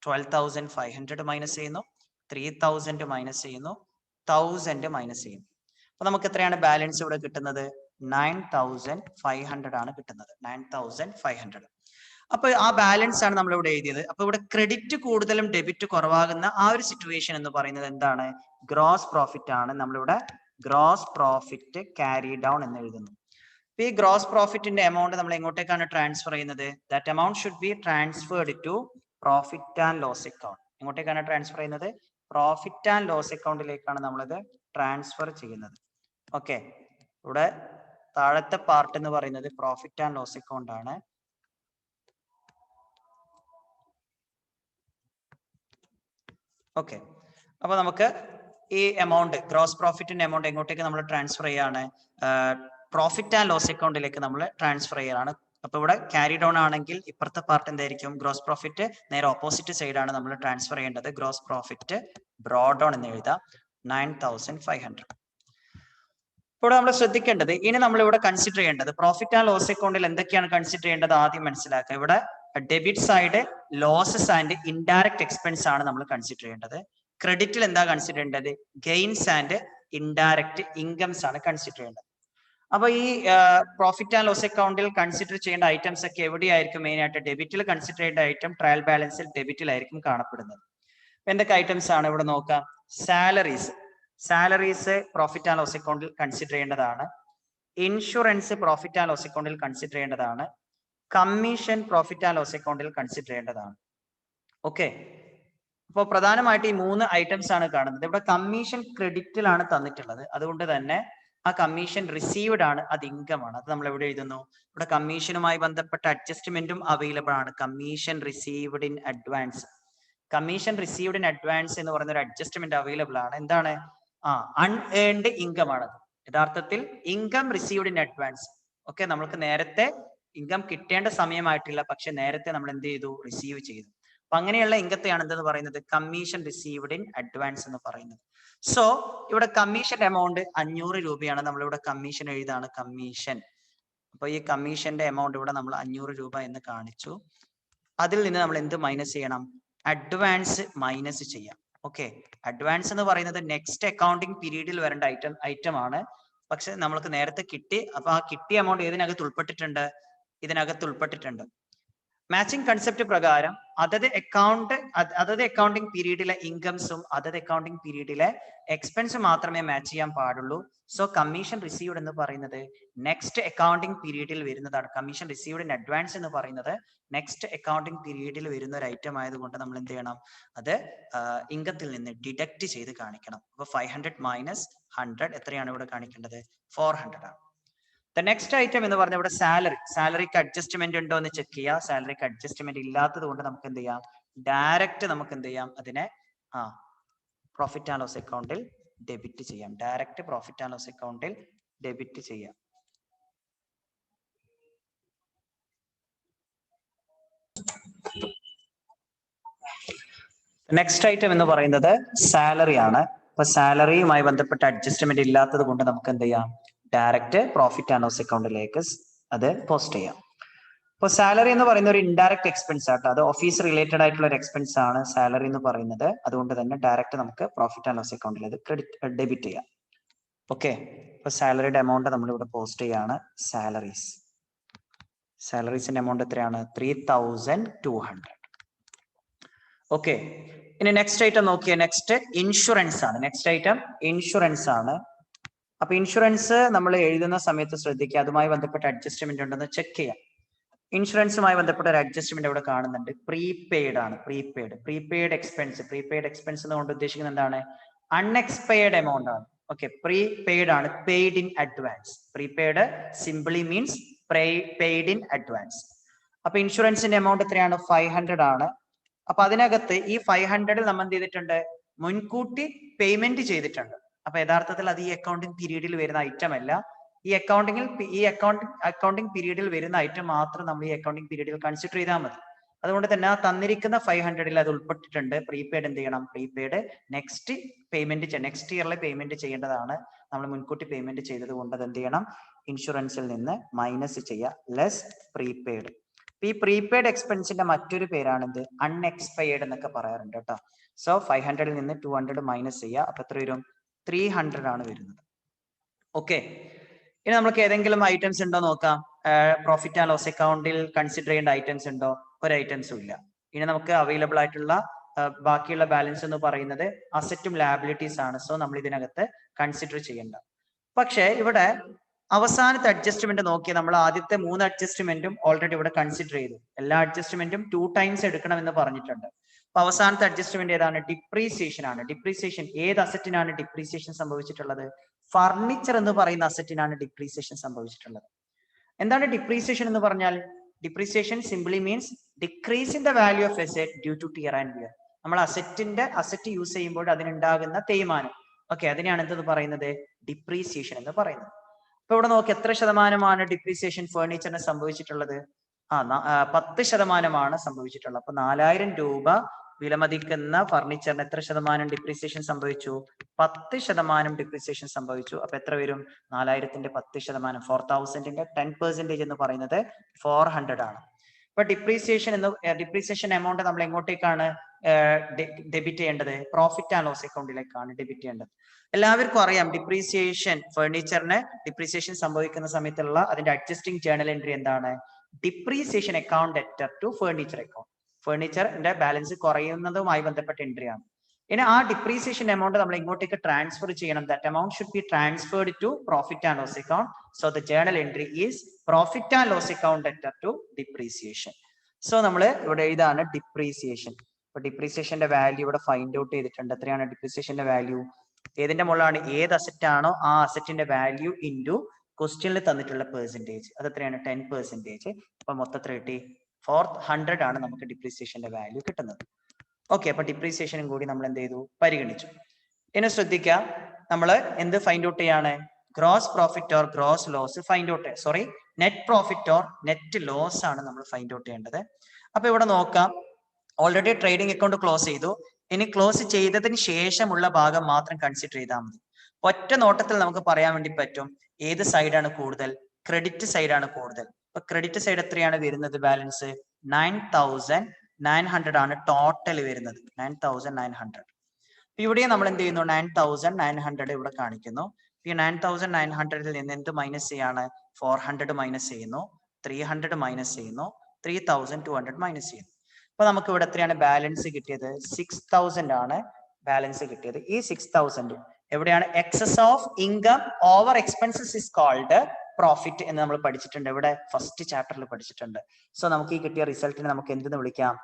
12,500 മൈനസ് ചെയ്യുന്നു, 3,000 മൈനസ് ചെയ്യുന്നു, 1,000 മൈനസ് ചെയ്യുന്നു. അപ്പൊ നമുക്ക് എത്രയാണ് ബാലൻസ് ഇവിടെ കിട്ടുന്നത്? 9,500 ആണ് കിട്ടുന്നത്. 9,500. അപ്പൊ ആ ബാലൻസ് ആണ് നമ്മൾ ഇവിടെ എഴുതിയത്. അപ്പൊ ഇവിടെ ക്രെഡിറ്റ് കൂടുതലും ഡെബിറ്റ് കുറവാകുന്ന ആ ഒരു സിറ്റുവേഷൻ എന്ന് പറയുന്നത് എന്താണ്? ഗ്രോസ് പ്രോഫിറ്റ് ആണ്. നമ്മളിവിടെ ഗ്രോസ് പ്രോഫിറ്റ് ക്യാരി ഡൗൺ എന്ന് എഴുതുന്നു. അപ്പൊ ഈ ഗ്രോസ് പ്രോഫിറ്റിന്റെ എമൗണ്ട് നമ്മൾ എങ്ങോട്ടേക്കാണ് ട്രാൻസ്ഫർ ചെയ്യുന്നത്? That amount should be transferred to profit and loss account. എങ്ങോട്ടേക്കാണ് ട്രാൻസ്ഫർ ചെയ്യുന്നത്? പ്രോഫിറ്റ് ആൻഡ് ലോസ് അക്കൗണ്ടിലേക്കാണ് നമ്മളത് ട്രാൻസ്ഫർ ചെയ്യുന്നത്. ഓക്കെ, ഇവിടെ താഴത്തെ പാർട്ട് എന്ന് പറയുന്നത് പ്രോഫിറ്റ് ആൻഡ് ലോസ് അക്കൗണ്ട് ആണ്. ഓക്കെ, അപ്പൊ നമുക്ക് ഈ എമൗണ്ട്, ഗ്രോസ് പ്രോഫിറ്റിന്റെ എമൗണ്ട് എങ്ങോട്ടേക്ക് നമ്മൾ ട്രാൻസ്ഫർ ചെയ്യാണ്? പ്രോഫിറ്റ് ആൻഡ് ലോസ് അക്കൗണ്ടിലേക്ക് നമ്മൾ ട്രാൻസ്ഫർ ചെയ്യാണ്. അപ്പൊ ഇവിടെ ക്യാരി ഡൗൺ ആണെങ്കിൽ ഇപ്പുറത്തെ പാർട്ട് എന്തായിരിക്കും? ഗ്രോസ് പ്രോഫിറ്റ് നേരെ ഓപ്പോസിറ്റ് സൈഡ് ആണ് നമ്മൾ ട്രാൻസ്ഫർ ചെയ്യേണ്ടത്. ഗ്രോസ് പ്രോഫിറ്റ് ബ്രോഡ് ഡൗൺ എന്ന് എഴുതാം. 9,500. ഇവിടെ നമ്മൾ ശ്രദ്ധിക്കേണ്ടത്, ഇനി നമ്മൾ ഇവിടെ കൺസിഡർ ചെയ്യേണ്ടത് പ്രോഫിറ്റ് ആൻഡ് ലോസ് അക്കൗണ്ടിൽ എന്തൊക്കെയാണ് കൺസിഡർ ചെയ്യേണ്ടത് ആദ്യം മനസ്സിലാക്കുക. ഇവിടെ debit side losses and indirect expense ആണ് നമ്മൾ കൺസിഡർ ചെയ്യേണ്ടത്. ക്രെഡിറ്റിൽ എന്താ കൺസിഡർ ചെയ്യേണ്ടത്? ഗെയിൻസ് ആൻഡ് ഇൻഡയറക്റ്റ് ഇൻകംസ് ആണ് കൺസിഡർ ചെയ്യേണ്ടത്. അപ്പൊ ഈ പ്രോഫിറ്റ് ആൻഡ് ലോസ് അക്കൗണ്ടിൽ കൺസിഡർ ചെയ്യേണ്ട ഐറ്റംസ് ഒക്കെ എവിടെയായിരിക്കും? മെയിൻ ആയിട്ട് ഡെബിറ്റിൽ കൺസിഡർ ചെയ്യേണ്ട ഐറ്റം ട്രയൽ ബാലൻസിൽ ഡെബിറ്റിലായിരിക്കും കാണപ്പെടുന്നത്. എന്തൊക്കെ ഐറ്റംസ് ആണ് ഇവിടെ നോക്കാം? സാലറീസ് പ്രോഫിറ്റ് ആൻഡ് ലോസ് അക്കൗണ്ടിൽ കൺസിഡർ ചെയ്യേണ്ടതാണ്. ഇൻഷുറൻസ് പ്രോഫിറ്റ് ആൻഡ് ലോസ് അക്കൗണ്ടിൽ കൺസിഡർ ചെയ്യേണ്ടതാണ്. കമ്മീഷൻ പ്രോഫിറ്റ് ആൻഡ് ലോസ് അക്കൗണ്ടിൽ കൺസിഡർ ചെയ്യേണ്ടതാണ്. ഓക്കെ, അപ്പോൾ പ്രധാനമായിട്ട് ഈ 3 ഐറ്റംസ് ആണ് കാണുന്നത്. ഇവിടെ കമ്മീഷൻ ക്രെഡിറ്റിലാണ് തന്നിട്ടുള്ളത്, അതുകൊണ്ട് തന്നെ ആ കമ്മീഷൻ റിസീവ്ഡ് ആണ്, അത് ഇൻകം ആണ്. അത് നമ്മൾ എവിടെ എഴുതുന്നു? ഇവിടെ കമ്മീഷനുമായി ബന്ധപ്പെട്ട അഡ്ജസ്റ്റ്മെന്റും അവൈലബിൾ ആണ്. Commission received in advance. Commission received in advance എന്ന് പറയുന്ന ഒരു അഡ്ജസ്റ്റ്മെന്റ് അവൈലബിൾ ആണ്. എന്താണ്? അൺഏൺഡ് ഇൻകം ആണ്. യഥാർത്ഥത്തിൽ income received in advance. Okay, നമ്മൾക്ക് നേരത്തെ ഇൻകം കിട്ടേണ്ട സമയമായിട്ടില്ല, പക്ഷെ നേരത്തെ നമ്മൾ എന്ത് ചെയ്തു? റിസീവ് ചെയ്തു. അപ്പൊ അങ്ങനെയുള്ള ഇൻകത്തെയാണ് എന്തെന്ന് പറയുന്നത്? കമ്മീഷൻ റിസീവ്ഡ് ഇൻ അഡ്വാൻസ് എന്ന് പറയുന്നത്. സോ ഇവിടെ കമ്മീഷൻ എമൗണ്ട് 500 രൂപയാണ്. നമ്മളിവിടെ കമ്മീഷൻ എഴുതാണ്, കമ്മീഷൻ. അപ്പൊ ഈ കമ്മീഷന്റെ എമൗണ്ട് ഇവിടെ നമ്മൾ 500 രൂപ എന്ന് കാണിച്ചു. അതിൽ നിന്ന് നമ്മൾ എന്ത് മൈനസ് ചെയ്യണം? അഡ്വാൻസ് മൈനസ് ചെയ്യാം. ഓക്കെ, അഡ്വാൻസ് എന്ന് പറയുന്നത് നെക്സ്റ്റ് അക്കൗണ്ടിങ് പീരീഡിൽ വരേണ്ട ഐറ്റം ആണ്. പക്ഷെ നമ്മൾക്ക് നേരത്തെ കിട്ടി. അപ്പൊ ആ കിട്ടിയ എമൗണ്ട് ഏതിനകത്ത് ഉൾപ്പെട്ടിട്ടുണ്ട്? ഇതിനകത്ത് ഉൾപ്പെട്ടിട്ടുണ്ട്. മാച്ചിങ് കൺസെപ്റ്റ് പ്രകാരം അതത് അക്കൗണ്ടിങ് പീരീഡിലെ ഇൻകംസും അതത് അക്കൗണ്ടിങ് പീരീഡിലെ എക്സ്പെൻസ് മാത്രമേ മാച്ച് ചെയ്യാൻ പാടുള്ളൂ. സോ കമ്മീഷൻ റിസീവ്ഡ് എന്ന് പറയുന്നത് നെക്സ്റ്റ് അക്കൗണ്ടിങ് പീരീഡിൽ വരുന്നതാണ്. കമ്മീഷൻ റിസീവ്ഡ് ഇൻ അഡ്വാൻസ് എന്ന് പറയുന്നത് നെക്സ്റ്റ് അക്കൗണ്ടിങ് പീരീഡിൽ വരുന്ന ഒരു ഐറ്റം ആയതുകൊണ്ട് നമ്മൾ എന്ത് ചെയ്യണം? അത് ഇൻകത്തിൽ നിന്ന് ഡിഡക്ട് ചെയ്ത് കാണിക്കണം. അപ്പൊ 500 മൈനസ് 100 എത്രയാണ് ഇവിടെ കാണിക്കേണ്ടത്? 400 ആണ്. നെക്സ്റ്റ് ഐറ്റം എന്ന് പറഞ്ഞാൽ ഇവിടെ സാലറിക്ക് അഡ്ജസ്റ്റ്മെന്റ് ഉണ്ടോ എന്ന് ചെക്ക് ചെയ്യുക. സാലറിക്ക് അഡ്ജസ്റ്റ്മെന്റ് ഇല്ലാത്തത് കൊണ്ട് നമുക്ക് എന്ത് ചെയ്യാം? ഡയറക്റ്റ് നമുക്ക് എന്ത് ചെയ്യാം? അതിനെ പ്രോഫിറ്റ് ആൻഡ് ലോസ് അക്കൗണ്ടിൽ ഡെബിറ്റ് ചെയ്യാം. ഡയറക്റ്റ് പ്രോഫിറ്റ് ആൻഡ് ലോസ് അക്കൗണ്ടിൽ ഡെബിറ്റ് ചെയ്യാം. നെക്സ്റ്റ് ഐറ്റം എന്ന് പറയുന്നത് സാലറി ആണ്. അപ്പൊ സാലറിയുമായി ബന്ധപ്പെട്ട അഡ്ജസ്റ്റ്മെന്റ് ഇല്ലാത്തത് കൊണ്ട് നമുക്ക് എന്ത് ചെയ്യാം? ഡയറക്റ്റ് പ്രോഫിറ്റ് ആൻഡ് ലോസ് അക്കൗണ്ടിലേക്ക് അത് പോസ്റ്റ് ചെയ്യാം. അപ്പോൾ സാലറി എന്ന് പറയുന്ന ഒരു ഇൻഡയറക്റ്റ് എക്സ്പെൻസ് ആട്ടോ. അത് ഓഫീസ് റിലേറ്റഡ് ആയിട്ടുള്ള ഒരു എക്സ്പെൻസ് ആണ് സാലറി എന്ന് പറയുന്നത്. അതുകൊണ്ട് തന്നെ ഡയറക്റ്റ് നമുക്ക് പ്രോഫിറ്റ് ആൻഡ് ലോസ് അക്കൗണ്ടിൽ അത് ഡെബിറ്റ് ചെയ്യാം. ഓക്കെ, ഇപ്പൊ സാലറിയുടെ എമൗണ്ട് നമ്മൾ ഇവിടെ പോസ്റ്റ് ചെയ്യാണ്. സാലറീസിന്റെ എമൗണ്ട് എത്രയാണ്? 3,200. ഓക്കെ, ഇനി നെക്സ്റ്റ് ഐറ്റം നോക്കിയേ. നെക്സ്റ്റ് ഇൻഷുറൻസ് ആണ്. നെക്സ്റ്റ് ഐറ്റം ഇൻഷുറൻസ് ആണ്. അപ്പൊ ഇൻഷുറൻസ് നമ്മൾ എഴുതുന്ന സമയത്ത് ശ്രദ്ധിക്കുക, അതുമായി ബന്ധപ്പെട്ട അഡ്ജസ്റ്റ്മെന്റ് ഉണ്ടെന്ന് ചെക്ക് ചെയ്യാം. ഇൻഷുറൻസുമായി ബന്ധപ്പെട്ട ഒരു അഡ്ജസ്റ്റ്മെന്റ് ഇവിടെ കാണുന്നുണ്ട്. പ്രീപെയ്ഡ് ആണ്. Prepaid expense. പ്രീപെയ്ഡ് എക്സ്പെൻസ് എന്നുകൊണ്ട് ഉദ്ദേശിക്കുന്നത് എന്താണ്? അൺഎക്സ്പയർഡ് എമൗണ്ട് ആണ്. ഓക്കെ, പ്രീപെയ്ഡ് ആണ്, paid in advance. Prepaid simply means paid in advance. അപ്പൊ ഇൻഷുറൻസിന്റെ എമൗണ്ട് എത്രയാണ്? 500 ആണ്. അപ്പൊ അതിനകത്ത് ഈ 500 നമ്മൾ എന്ത് ചെയ്തിട്ടുണ്ട്? മുൻകൂട്ടി പേയ്മെന്റ് ചെയ്തിട്ടുണ്ട്. അപ്പൊ യഥാർത്ഥത്തിൽ അത് ഈ അക്കൗണ്ടിങ് പീരീഡിൽ വരുന്ന ഐറ്റം അല്ല. ഈ അക്കൗണ്ടിങ് പീരീഡിൽ വരുന്ന ഐറ്റം മാത്രം നമ്മൾ ഈ അക്കൗണ്ടിങ് പീരീഡിൽ കൺസിഡർ ചെയ്താൽ മതി. അതുകൊണ്ട് തന്നെ ആ തന്നിരിക്കുന്ന 500 അത് ഉൾപ്പെട്ടിട്ടുണ്ട്. പ്രീപെയ്ഡ് എന്ത് ചെയ്യണം? പ്രീപെയ്ഡ് നെക്സ്റ്റ് ഇയറിലെ പേയ്മെന്റ് ചെയ്യേണ്ടതാണ്. നമ്മൾ മുൻകൂട്ടി പേയ്മെന്റ് ചെയ്തത് കൊണ്ട് അത് എന്ത് ചെയ്യണം? ഇൻഷുറൻസിൽ നിന്ന് മൈനസ് ചെയ്യുക, ലെസ് പ്രീപെയ്ഡ്. ഈ പ്രീപെയ്ഡ് എക്സ്പെൻസിന്റെ മറ്റൊരു പേരാണിത് അൺഎക്സ്പയർഡ് എന്നൊക്കെ പറയാറുണ്ട് കേട്ടോ. സോ 500 നിന്ന് 200 മൈനസ് ചെയ്യുക. അപ്പൊ എത്ര വരും? 300 ആണ് വരുന്നത്. ഓക്കെ, ഇനി നമുക്ക് ഏതെങ്കിലും ഐറ്റംസ് ഉണ്ടോ നോക്കാം. പ്രോഫിറ്റ് ആൻഡ് ലോസ് അക്കൗണ്ടിൽ കൺസിഡർ ചെയ്യേണ്ട ഐറ്റംസ് ഉണ്ടോ? ഒരു ഐറ്റംസും ഇല്ല. ഇനി നമുക്ക് അവൈലബിൾ ആയിട്ടുള്ള ബാക്കിയുള്ള ബാലൻസ് എന്ന് പറയുന്നത് അസറ്റും ലാബിലിറ്റീസ് ആണ്. സോ നമ്മൾ ഇതിനകത്ത് കൺസിഡർ ചെയ്യേണ്ട. പക്ഷേ ഇവിടെ അവസാനത്തെ അഡ്ജസ്റ്റ്മെന്റ് നോക്കിയാൽ നമ്മൾ ആദ്യത്തെ 3 അഡ്ജസ്റ്റ്മെന്റും ഓൾറെഡി ഇവിടെ കൺസിഡർ ചെയ്തു. എല്ലാ അഡ്ജസ്റ്റ്മെന്റും 2 ടൈംസ് എടുക്കണം എന്ന് പറഞ്ഞിട്ടുണ്ട്. അപ്പൊ അവസാനത്തെ അഡ്ജസ്റ്റ്മെന്റ് ഏതാണ്? ഡിപ്രീസിയേഷൻ ആണ്. ഡിപ്രീസിയേഷൻ ഏത് അസറ്റിനാണ് ഡിപ്രീസിയേഷൻ സംഭവിച്ചിട്ടുള്ളത്? ഫർണിച്ചർ എന്ന് പറയുന്ന അസറ്റിനാണ് ഡിപ്രീസിയേഷൻ സംഭവിച്ചിട്ടുള്ളത്. എന്താണ് ഡിപ്രീസിയേഷൻ എന്ന് പറഞ്ഞാൽ? Depreciation simply means decrease in the value of asset due to tear and wear. നമ്മൾ അസറ്റ് യൂസ് ചെയ്യുമ്പോൾ അതിനുണ്ടാകുന്ന തേയ്മാനം, ഓക്കെ, അതിനെയാണ് എന്തെന്ന് പറയുന്നത്? ഡിപ്രീസിയേഷൻ എന്ന് പറയുന്നത്. അപ്പൊ ഇവിടെ നോക്കി എത്ര ശതമാനമാണ് ഡിപ്രീസിയേഷൻ ഫർണിച്ചറിന് സംഭവിച്ചിട്ടുള്ളത്? 10% സംഭവിച്ചിട്ടുള്ളത്. അപ്പൊ 4000 രൂപ വിലമതിക്കുന്ന ഫർണിച്ചറിന് എത്ര ശതമാനം ഡിപ്രീസിയേഷൻ സംഭവിച്ചു? 10% ഡിപ്രീസിയേഷൻ സംഭവിച്ചു. അപ്പൊ എത്ര വരും? 4000ന്റെ 10%, 4000ന്റെ 10% എന്ന് പറയുന്നത് 400 ആണ്. ഇപ്പൊ ഡിപ്രീസിയേഷൻ എമൗണ്ട് നമ്മൾ എങ്ങോട്ടേക്കാണ് ഡെബിറ്റ് ചെയ്യേണ്ടത്? പ്രോഫിറ്റ് ആൻഡ് ലോസ് അക്കൗണ്ടിലേക്കാണ് ഡെബിറ്റ് ചെയ്യേണ്ടത്. എല്ലാവർക്കും അറിയാം ഡിപ്രീസിയേഷൻ, ഫർണിച്ചറിന് ഡിപ്രീസിയേഷൻ സംഭവിക്കുന്ന സമയത്തുള്ള അതിന്റെ അഡ്ജസ്റ്റിംഗ് ജേർണൽ എൻട്രി എന്താണ്? Depreciation account debtor to furniture account. ഫർണിച്ചറിന്റെ ബാലൻസ് കുറയുന്നതുമായി ബന്ധപ്പെട്ട എൻട്രി ആണ്. ഇനി ആ ഡിപ്രീസിയേഷൻ എമൗണ്ട് നമ്മൾ ഇങ്ങോട്ടേക്ക് ട്രാൻസ്ഫർ ചെയ്യണം. That amount should be transferred to profit and loss account. So the journal entry is profit and loss account debtor to depreciation. So നമ്മൾ ഇവിടെ ഇതാണ് ഡിപ്രീസിയേഷൻ. അപ്പൊ ഡിപ്രീസിയേഷന്റെ വാല്യൂ ഇവിടെ ഫൈൻഡ് ഔട്ട് ചെയ്തിട്ടുണ്ട്. എത്രയാണ് ഡിപ്രീസിയേഷന്റെ വാല്യൂ? ഏതിന്റെ മുകളിലാണ്? ഏത് അസറ്റ് ആണോ ആ അസറ്റിന്റെ വാല്യൂ ഇൻറ്റു ക്വസ്റ്റ്യനിൽ തന്നിട്ടുള്ള പെർസെന്റേജ്. അത് എത്രയാണ്? 10%. അപ്പൊ മൊത്തത്തിൽ കിട്ടി 400 ആണ് നമുക്ക് ഡിപ്രീസിയേഷന്റെ വാല്യൂ കിട്ടുന്നത്. ഓക്കെ, അപ്പൊ ഡിപ്രീസിയേഷനും കൂടി നമ്മൾ എന്ത് ചെയ്തു? പരിഗണിച്ചു. ഇനി ശ്രദ്ധിക്കുക, നമ്മൾ എന്ത് ഫൈൻഡ് ഔട്ട് ചെയ്യാണ്? Gross profit or gross loss find out, net profit or net loss ആണ് നമ്മൾ ഫൈൻഡ് ഔട്ട് ചെയ്യേണ്ടത്. അപ്പൊ ഇവിടെ നോക്കാം, ഓൾറെഡി ട്രേഡിംഗ് അക്കൗണ്ട് ക്ലോസ് ചെയ്തു. ഇനി ക്ലോസ് ചെയ്തതിന് ശേഷമുള്ള ഭാഗം മാത്രം കൺസിഡർ ചെയ്താൽ മതി. ഒറ്റ നോട്ടത്തിൽ നമുക്ക് പറയാൻ വേണ്ടി പറ്റും ഏത് സൈഡാണ് കൂടുതൽ? ക്രെഡിറ്റ് സൈഡാണ് കൂടുതൽ. അപ്പൊ ക്രെഡിറ്റ് സൈഡ് എത്രയാണ് വരുന്നത്? ബാലൻസ് 9900 ആണ് ടോട്ടൽ വരുന്നത്. 9900. ഇവിടെ നമ്മൾ എന്ത് ചെയ്യുന്നു? 9900 ഇവിടെ കാണിക്കുന്നു. ഈ 9900ൽ നിന്ന് എന്ത് മൈനസ് ചെയ്യാണ്? 400 മൈനസ് ചെയ്യുന്നു, 300 മൈനസ് ചെയ്യുന്നു, 3200 മൈനസ് ചെയ്യുന്നു. അപ്പൊ നമുക്ക് ഇവിടെ എത്രയാണ് ബാലൻസ് കിട്ടിയത്? 6000 ആണ് ബാലൻസ് കിട്ടിയത്. ഈ 6000 എവിടെയാണ്? Excess of income over expenses is called profit എന്ന് നമ്മൾ പഠിച്ചിട്ടുണ്ട്. ഇവിടെ ഫസ്റ്റ് ചാപ്റ്ററിൽ പഠിച്ചിട്ടുണ്ട്. സോ നമുക്ക് ഈ കിട്ടിയ റിസൾട്ടിനെ നമുക്ക് എന്തെന്ന് വിളിക്കാം?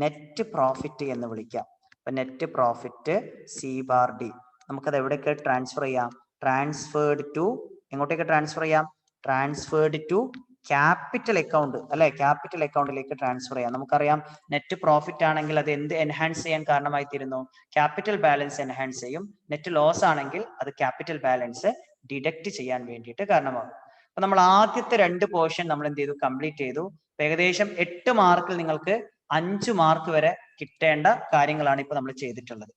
നെറ്റ് പ്രോഫിറ്റ് എന്ന് വിളിക്കാം. അപ്പൊ നെറ്റ് പ്രോഫിറ്റ് C/D നമുക്കത് എവിടേക്ക് ട്രാൻസ്ഫർ ചെയ്യാം? ട്രാൻസ്ഫേർഡ് ടു, എങ്ങോട്ടേക്ക് ട്രാൻസ്ഫർ ചെയ്യാം? ട്രാൻസ്ഫേർഡ് ടു ക്യാപിറ്റൽ അക്കൗണ്ട്, അല്ലെ? ക്യാപിറ്റൽ അക്കൗണ്ടിലേക്ക് ട്രാൻസ്ഫർ ചെയ്യാം. നമുക്കറിയാം നെറ്റ് പ്രോഫിറ്റ് ആണെങ്കിൽ അത് എന്ത് എൻഹാൻസ് ചെയ്യാൻ കാരണമായി തീരുന്നു? ക്യാപിറ്റൽ ബാലൻസ് എൻഹാൻസ് ചെയ്യും. നെറ്റ് ലോസ് ആണെങ്കിൽ അത് ക്യാപിറ്റൽ ബാലൻസ് ഡിഡക്ട് ചെയ്യാൻ വേണ്ടിയിട്ട് കാരണമാകും. അപ്പൊ നമ്മൾ ആദ്യത്തെ 2 പോർഷൻ നമ്മൾ എന്ത് ചെയ്തു? കംപ്ലീറ്റ് ചെയ്തു. ഏകദേശം 8 മാർക്കിൽ നിങ്ങൾക്ക് 5 മാർക്ക് വരെ കിട്ടേണ്ട കാര്യങ്ങളാണ് ഇപ്പൊ നമ്മൾ ചെയ്തിട്ടുള്ളത്.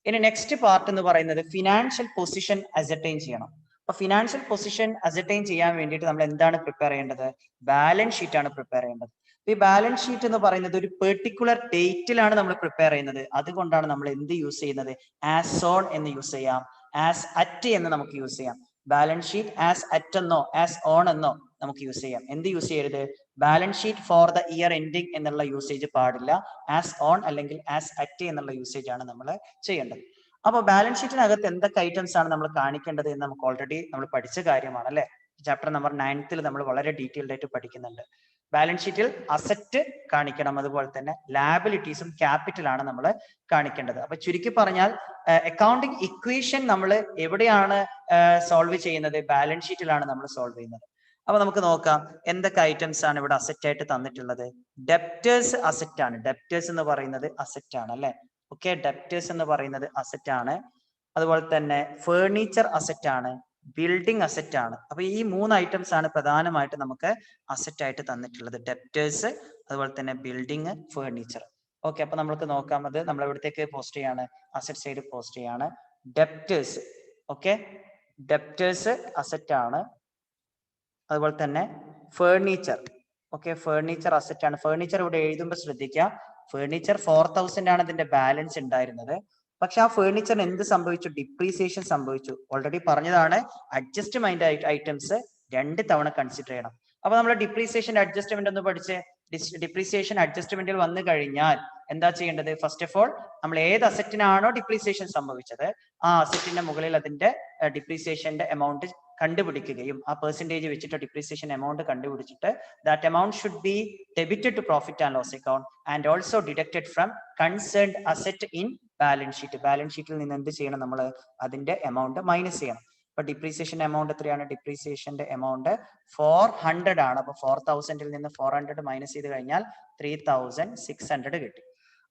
ഇനി നെക്സ്റ്റ് പാർട്ട് എന്ന് പറയുന്നത് ഫിനാൻഷ്യൽ പൊസിഷൻ അസർട്ടൈൻ ചെയ്യണം. അപ്പൊ ഫിനാൻഷ്യൽ പൊസിഷൻ അസർട്ടൈൻ ചെയ്യാൻ വേണ്ടിയിട്ട് നമ്മൾ എന്താണ് പ്രിപ്പയർ ചെയ്യേണ്ടത്? ബാലൻസ് ഷീറ്റ് ആണ് പ്രിപ്പയർ ചെയ്യേണ്ടത്. ഈ ബാലൻസ് ഷീറ്റ് എന്ന് പറയുന്നത് ഒരു പെർട്ടിക്കുലർ ഡേറ്റിലാണ് നമ്മൾ പ്രിപ്പയർ ചെയ്യുന്നത്. അതുകൊണ്ടാണ് നമ്മൾ എന്ത് യൂസ് ചെയ്യുന്നത്? ആസ് ഓൺ എന്ന് യൂസ് ചെയ്യാം, ആസ് അറ്റ് എന്ന് നമുക്ക് യൂസ് ചെയ്യാം. ബാലൻസ് ഷീറ്റ് ആസ് അറ്റ് എന്നോ ആസ് ഓൺ എന്നോ നമുക്ക് യൂസ് ചെയ്യാം. എന്ത് യൂസ് ചെയ്യരുത്? Balance sheet for the year ending എന്നുള്ള യൂസേജ് പാടില്ല. ആസ് ഓൺ അല്ലെങ്കിൽ ആസ് അറ്റ് എന്നുള്ള യൂസേജ് ആണ് നമ്മൾ ചെയ്യേണ്ടത്. അപ്പൊ ബാലൻസ് ഷീറ്റിനകത്ത് എന്തൊക്കെ ഐറ്റംസ് ആണ് നമ്മൾ കാണിക്കേണ്ടത് എന്ന് നമുക്ക് ഓൾറെഡി നമ്മൾ പഠിച്ച കാര്യമാണ്, അല്ലെ? ചാപ്റ്റർ നമ്പർ 9th നമ്മൾ വളരെ ഡീറ്റെയിൽഡ് ആയിട്ട് പഠിക്കുന്നുണ്ട്. ബാലൻസ് ഷീറ്റിൽ അസറ്റ് കാണിക്കണം, അതുപോലെ തന്നെ ലാബിലിറ്റീസും ക്യാപിറ്റലാണ് നമ്മൾ കാണിക്കേണ്ടത്. അപ്പൊ ചുരുക്കി പറഞ്ഞാൽ അക്കൗണ്ടിങ് ഇക്വേഷൻ നമ്മൾ എവിടെയാണ് സോൾവ് ചെയ്യുന്നത്? ബാലൻസ് ഷീറ്റിലാണ് നമ്മൾ സോൾവ് ചെയ്യുന്നത്. അപ്പൊ നമുക്ക് നോക്കാം എന്തൊക്കെ ഐറ്റംസ് ആണ് ഇവിടെ അസറ്റ് ആയിട്ട് തന്നിട്ടുള്ളത്. ഡെപ്റ്റേഴ്സ് അസറ്റ് ആണ്. ഡെപ്റ്റേഴ്സ് എന്ന് പറയുന്നത് അസറ്റ് ആണ് അല്ലെ. ഓക്കെ, ഡെപ്റ്റേഴ്സ് എന്ന് പറയുന്നത് അസറ്റ് ആണ്. അതുപോലെ തന്നെ ഫേർണിച്ചർ അസറ്റ് ആണ്, ബിൽഡിംഗ് അസറ്റ് ആണ്. അപ്പൊ ഈ 3 ഐറ്റംസ് ആണ് പ്രധാനമായിട്ട് നമുക്ക് അസറ്റ് ആയിട്ട് തന്നിട്ടുള്ളത്. ഡെപ്റ്റേഴ്സ്, അതുപോലെ തന്നെ ബിൽഡിംഗ്, ഫേർണിച്ചർ. ഓക്കെ, അപ്പൊ നമുക്ക് നോക്കാം. അത് നമ്മൾ എവിടത്തേക്ക് പോസ്റ്റ് ചെയ്യാണ്? അസറ്റ് സൈഡ് പോസ്റ്റ് ചെയ്യാണ്. ഡെപ്റ്റേഴ്സ്. ഓക്കെ, ഡെപ്റ്റേഴ്സ് അസറ്റ് ആണ്. അതുപോലെ തന്നെ ഫേർണിച്ചർ. ഓക്കെ, ഫേർണിച്ചർ അസറ്റ് ആണ്. ഫേർണിച്ചർ ഇവിടെ എഴുതുമ്പോൾ ശ്രദ്ധിക്കുക, ഫേർണിച്ചർ 4000 ആണ് ഇതിന്റെ ബാലൻസ് ഉണ്ടായിരുന്നത്. പക്ഷെ ആ ഫേർണിച്ചറിന് എന്ത് സംഭവിച്ചു? ഡിപ്രീസിയേഷൻ സംഭവിച്ചു. ഓൾറെഡി പറഞ്ഞതാണ്, അഡ്ജസ്റ്റ്മെന്റ് ഐറ്റംസ് 2 തവണ കൺസിഡർ ചെയ്യണം. അപ്പൊ നമ്മൾ ഡിപ്രീസിയേഷൻ അഡ്ജസ്റ്റ്മെന്റ് ഒന്ന് പഠിച്ച്, ഡിപ്രീസിയേഷൻ അഡ്ജസ്റ്റ്മെന്റിൽ വന്നു കഴിഞ്ഞാൽ എന്താ ചെയ്യേണ്ടത്? ഫസ്റ്റ് ഓഫ് ഓൾ നമ്മൾ ഏത് അസറ്റിനാണോ ഡിപ്രീസിയേഷൻ സംഭവിച്ചത് ആ അസറ്റിന്റെ മുകളിൽ അതിന്റെ ഡിപ്രീസിയേഷന്റെ എമൗണ്ട് കണ്ടുപിടിക്കുകയും ആ പെർസെന്റേജ് വെച്ചിട്ട് ഡിപ്രീസിയേഷൻ എമൗണ്ട് കണ്ടുപിടിച്ചിട്ട് that amount should be debited to profit and loss account and also deducted from concerned asset in balance sheet. Balance ഷീറ്റിൽ നിന്ന് എന്ത് ചെയ്യണം? നമ്മൾ അതിന്റെ എമൗണ്ട് മൈനസ് ചെയ്യണം. അപ്പൊ ഡിപ്രീസിയേഷൻ എമൗണ്ട് എത്രയാണ്? ഡിപ്രീസിയേഷന്റെ എമൗണ്ട് 400 ആണ്. അപ്പൊ 4000 നിന്ന് 400 മൈനസ് ചെയ്ത് കഴിഞ്ഞാൽ 3600 കിട്ടി.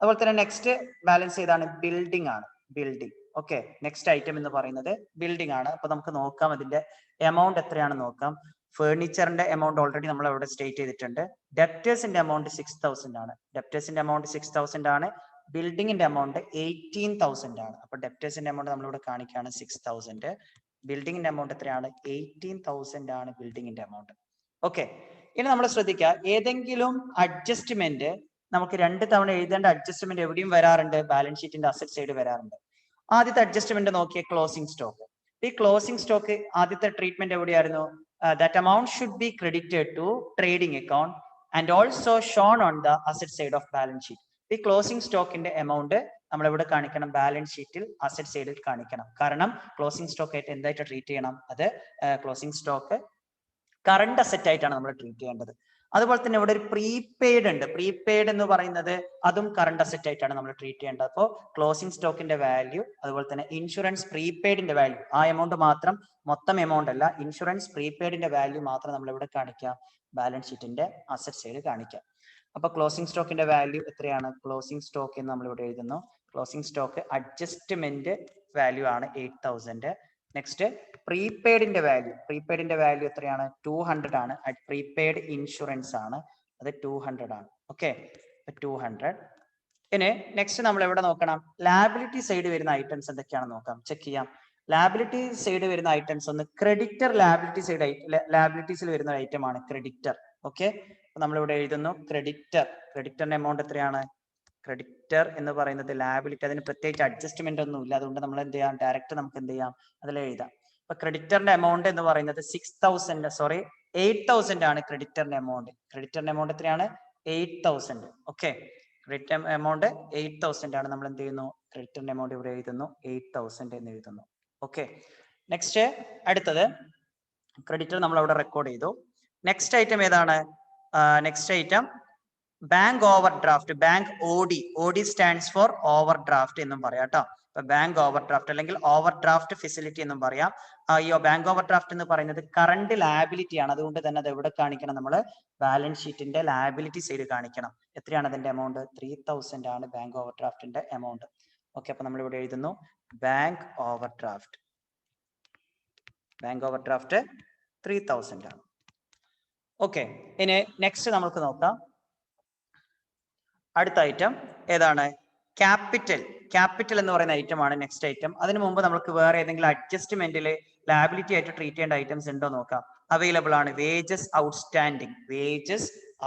അതുപോലെ തന്നെ നെക്സ്റ്റ് ബാലൻസ് ഏതാണ്? ബിൽഡിംഗ് ആണ്. ബിൽഡിംഗ്. ഓക്കെ, നെക്സ്റ്റ് ഐറ്റം എന്ന് പറയുന്നത് ബിൽഡിംഗ് ആണ്. അപ്പൊ നമുക്ക് നോക്കാം അതിന്റെ എമൗണ്ട് എത്രയാണെന്ന് നോക്കാം. ഫേർണിച്ചറിന്റെ എമൗണ്ട് ഓൾറെഡി നമ്മൾ അവിടെ സ്റ്റേറ്റ് ചെയ്തിട്ടുണ്ട്. ഡെപ്റ്റേഴ്സിന്റെ എമൗണ്ട് 6000 ആണ്. ഡെപ്റ്റേഴ്സിന്റെ എമൗണ്ട് 6000 ആണ്. ബിൽഡിങ്ങിന്റെ എമൗണ്ട് 18000 ആണ്. അപ്പൊ ഡെപ്റ്റേഴ്സിന്റെ എമൗണ്ട് നമ്മളിവിടെ കാണിക്കുകയാണ് 6000. ബിൽഡിങ്ങിന്റെ എമൗണ്ട് എത്രയാണ്? 18000 ആണ് ബിൽഡിങ്ങിന്റെ എമൗണ്ട്. ഓക്കെ, ഇനി നമ്മൾ ശ്രദ്ധിക്കുക, ഏതെങ്കിലും അഡ്ജസ്റ്റ്മെന്റ് നമുക്ക് 2 തവണ എഴുതേണ്ട അഡ്ജസ്റ്റ്മെന്റ് എവിടെയും വരാറുണ്ട്? ബാലൻസ് ഷീറ്റിന്റെ അസറ്റ് സൈഡ് വരാറുണ്ട്. ആദ്യത്തെ അഡ്ജസ്റ്റ്മെന്റ് നോക്കിയ ക്ലോസിംഗ് സ്റ്റോക്ക്. ഈ ക്ലോസിംഗ് സ്റ്റോക്ക് ആദ്യത്തെ ട്രീറ്റ്മെന്റ് എവിടെയായിരുന്നു? That amount should be credited to trading account and also shown on the asset side of balance sheet. ഈ ക്ലോസിംഗ് സ്റ്റോക്കിന്റെ എമൗണ്ട് നമ്മൾ എവിടെ കാണിക്കണം? ബാലൻസ് ഷീറ്റിൽ അസറ്റ് സൈഡിൽ കാണിക്കണം. കാരണം ക്ലോസിംഗ് സ്റ്റോക്ക് ആയിട്ട് എന്തായിട്ട് ട്രീറ്റ് ചെയ്യണം? അത് ക്ലോസിംഗ് സ്റ്റോക്ക് കറണ്ട് അസറ്റ് ആയിട്ടാണ് നമ്മൾ ട്രീറ്റ് ചെയ്യേണ്ടത്. അതുപോലെ തന്നെ ഇവിടെ ഒരു പ്രീപെയ്ഡ് ഉണ്ട്. പ്രീപെയ്ഡ് എന്ന് പറയുന്നത് അതും കറണ്ട് അസറ്റ് ആയിട്ടാണ് നമ്മൾ ട്രീറ്റ് ചെയ്യേണ്ടത്. അപ്പോൾ ക്ലോസിംഗ് സ്റ്റോക്കിന്റെ വാല്യൂ, അതുപോലെ തന്നെ ഇൻഷുറൻസ് പ്രീപെയ്ഡിന്റെ വാല്യൂ, ആ എമൗണ്ട് മാത്രം, മൊത്തം എമൗണ്ട് അല്ല, ഇൻഷുറൻസ് പ്രീപെയ്ഡിന്റെ വാല്യൂ മാത്രം നമ്മൾ ഇവിടെ കാണിക്കാം? ബാലൻസ് ഷീറ്റിന്റെ അസറ്റ് സൈഡ് കാണിക്കാം. അപ്പൊ ക്ലോസിംഗ് സ്റ്റോക്കിന്റെ വാല്യൂ എത്രയാണ്? ക്ലോസിംഗ് സ്റ്റോക്ക് എന്ന് നമ്മൾ ഇവിടെ എഴുതുന്നു. ക്ലോസിംഗ് സ്റ്റോക്ക് അഡ്ജസ്റ്റ്മെന്റ് വാല്യൂ ആണ് 8000. നെക്സ്റ്റ് പ്രീപെയ്ഡിന്റെ വാല്യൂ എത്രയാണ്? 200 ആണ്. പ്രീപെയ്ഡ് ഇൻഷുറൻസ് ആണ്, അത് 200 ആണ്. ഓക്കെ, 200. ഇനി നെക്സ്റ്റ് നമ്മൾ എവിടെ നോക്കണം? ലാബിലിറ്റി സൈഡ് വരുന്ന ഐറ്റംസ് എന്തൊക്കെയാണെന്ന് നോക്കാം, ചെക്ക് ചെയ്യാം. ലാബിലിറ്റി സൈഡ് വരുന്ന ഐറ്റംസ് ഒന്ന് ക്രെഡിറ്റർ. ലാബിലിറ്റീസിൽ വരുന്ന ഐറ്റം ആണ് ക്രെഡിറ്റർ. ഓക്കെ, നമ്മൾ ഇവിടെ എഴുതുന്നു ക്രെഡിറ്റർ. ക്രെഡിറ്ററിന്റെ എമൗണ്ട് എത്രയാണ്? ക്രെഡിറ്റർ എന്ന് പറയുന്നത് ലാബിലിറ്റി, അതിന് പ്രത്യേകിച്ച് അഡ്ജസ്റ്റ്മെന്റ് ഒന്നും ഇല്ല. അതുകൊണ്ട് നമ്മൾ എന്ത് ചെയ്യാം? ഡയറക്റ്റ് നമുക്ക് എന്ത് ചെയ്യാം? അതിൽ എഴുതാം. അപ്പൊ ക്രെഡിറ്ററിന്റെ എമൗണ്ട് എന്ന് പറയുന്നത് 8000 ആണ് ക്രെഡിറ്ററിന്റെ എമൗണ്ട്. ക്രെഡിറ്ററിന്റെ എമൗണ്ട് എത്രയാണ്? 8000. ഓക്കെ, ക്രെഡിറ്റ് എമൗണ്ട് 8000 ആണ്. നമ്മൾ എന്ത് ചെയ്യുന്നു? ക്രെഡിറ്ററിന്റെ എമൗണ്ട് ഇവിടെ എഴുതുന്നു 8000 എന്ന് എഴുതുന്നു. ഓക്കെ, നെക്സ്റ്റ് അടുത്തത് ക്രെഡിറ്റർ നമ്മൾ അവിടെ റെക്കോർഡ് ചെയ്തു. നെക്സ്റ്റ് ഐറ്റം ഏതാണ്? Next item bank over draft. Bank OD stands for over draft എന്നും പറയാം കേട്ടോ. ഇപ്പൊ ബാങ്ക് ഓവർ ഡ്രാഫ്റ്റ് അല്ലെങ്കിൽ ഓവർ ഡ്രാഫ്റ്റ് ഫെസിലിറ്റി എന്നും പറയാം. ഈ ബാങ്ക് ഓവർ ഡ്രാഫ്റ്റ് എന്ന് പറയുന്നത് കറണ്ട് ലാബിലിറ്റി ആണ്. അതുകൊണ്ട് തന്നെ അത് എവിടെ കാണിക്കണം? നമ്മൾ ബാലൻസ് ഷീറ്റിന്റെ ലാബിലിറ്റി സൈഡ് കാണിക്കണം. എത്രയാണ് അതിന്റെ എമൗണ്ട്? 3000 ആണ് ബാങ്ക് ഓവർ ഡ്രാഫ്റ്റിന്റെ എമൗണ്ട്. ഓക്കെ, അപ്പൊ നമ്മൾ ഇവിടെ എഴുതുന്നു bank over draft. Bank over draft 3000 ആണ്. ഓക്കെ, ഇനി നെക്സ്റ്റ് നമുക്ക് നോക്കാം. അടുത്ത ഐറ്റം ഏതാണ്? ക്യാപിറ്റൽ എന്ന് പറയുന്ന ഐറ്റം ആണ് നെക്സ്റ്റ് ഐറ്റം. അതിനു മുമ്പ് നമുക്ക് വേറെ ഏതെങ്കിലും അഡ്ജസ്റ്റ്മെന്റിൽ ലാബിലിറ്റി ആയിട്ട് ട്രീറ്റ് ചെയ്യേണ്ട ഐറ്റംസ് ഉണ്ടോ നോക്കാം. അവൈലബിൾ ആണ്. വേജസ്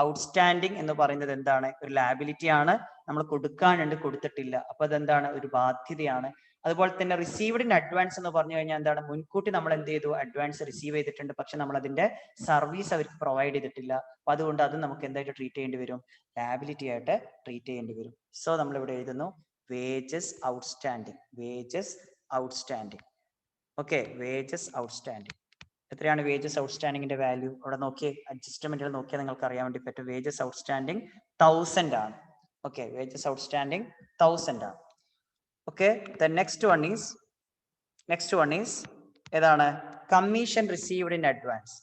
ഔട്ട്സ്റ്റാൻഡിങ് എന്ന് പറയുന്നത് എന്താണ്? ഒരു ലാബിലിറ്റി ആണ്. നമ്മൾ കൊടുക്കാനുണ്ട്, കൊടുത്തിട്ടില്ല. അപ്പൊ അതെന്താണ്? ഒരു ബാധ്യതയാണ്. അതുപോലെ തന്നെ റിസീവ്ഡ് ഇൻ അഡ്വാൻസ് എന്ന് പറഞ്ഞു കഴിഞ്ഞാൽ എന്താണ്? മുൻകൂട്ടി നമ്മൾ എന്ത് ചെയ്തു? അഡ്വാൻസ് റിസീവ് ചെയ്തിട്ടുണ്ട്, പക്ഷെ നമ്മൾ അതിന്റെ സർവീസ് അവർക്ക് പ്രൊവൈഡ് ചെയ്തിട്ടില്ല. അപ്പൊ അതുകൊണ്ട് അത് നമുക്ക് എന്തായിട്ട് ട്രീറ്റ് ചെയ്യേണ്ടി വരും? ലാബിലിറ്റി ആയിട്ട് ട്രീറ്റ് ചെയ്യേണ്ടി വരും. സോ നമ്മൾ ഇവിടെ എഴുതുന്നു wages outstanding. Okay, wages outstanding എത്രയാണ് വേജസ് ഔട്ട്സ്റ്റാൻഡിങ്ങിന്റെ വാല്യൂ? അവിടെ നോക്കിയേ, അഡ്ജസ്റ്റ്മെന്റുകൾ നോക്കിയാൽ നിങ്ങൾക്ക് അറിയാൻ വേണ്ടി പറ്റും. വേജസ് ഔട്ട്സ്റ്റാൻഡിങ് 1000 ആണ്. ഓക്കെ, വേജസ് ഔട്ട്സ്റ്റാൻഡിങ് 1000 ആണ്. Okay, the next one is ഏതാണ്? Commission received in advance.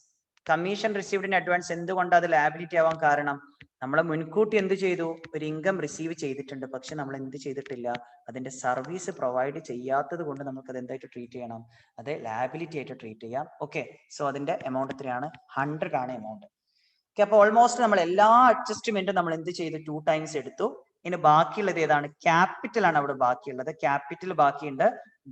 Commission received in advance എന്തുകൊണ്ട് അത് ലാബിലിറ്റി ആവാൻ കാരണം? നമ്മൾ മുൻകൂട്ടി എന്ത് ചെയ്തു? ഒരു ഇൻകം റിസീവ് ചെയ്തിട്ടുണ്ട്, പക്ഷെ നമ്മൾ എന്ത് ചെയ്തിട്ടില്ല? അതിന്റെ സർവീസ് പ്രൊവൈഡ് ചെയ്യാത്തത് കൊണ്ട് നമുക്ക് അത് എന്തായിട്ട് ട്രീറ്റ് ചെയ്യണം? അത് ലാബിലിറ്റി ആയിട്ട് ട്രീറ്റ് ചെയ്യാം. ഓക്കെ, സോ അതിന്റെ എമൗണ്ട് എത്രയാണ്? 100 ആണ് എമൗണ്ട്. ഓക്കെ, അപ്പൊ ഓൾമോസ്റ്റ് നമ്മൾ എല്ലാ അഡ്ജസ്റ്റ്മെന്റും നമ്മൾ എന്ത് ചെയ്തു? 2 ടൈംസ് എടുത്തു. ഇനി ബാക്കിയുള്ളത് ഏതാണ്? ക്യാപിറ്റൽ ആണ് അവിടെ ബാക്കിയുള്ളത്. ക്യാപിറ്റൽ ബാക്കിയുണ്ട്,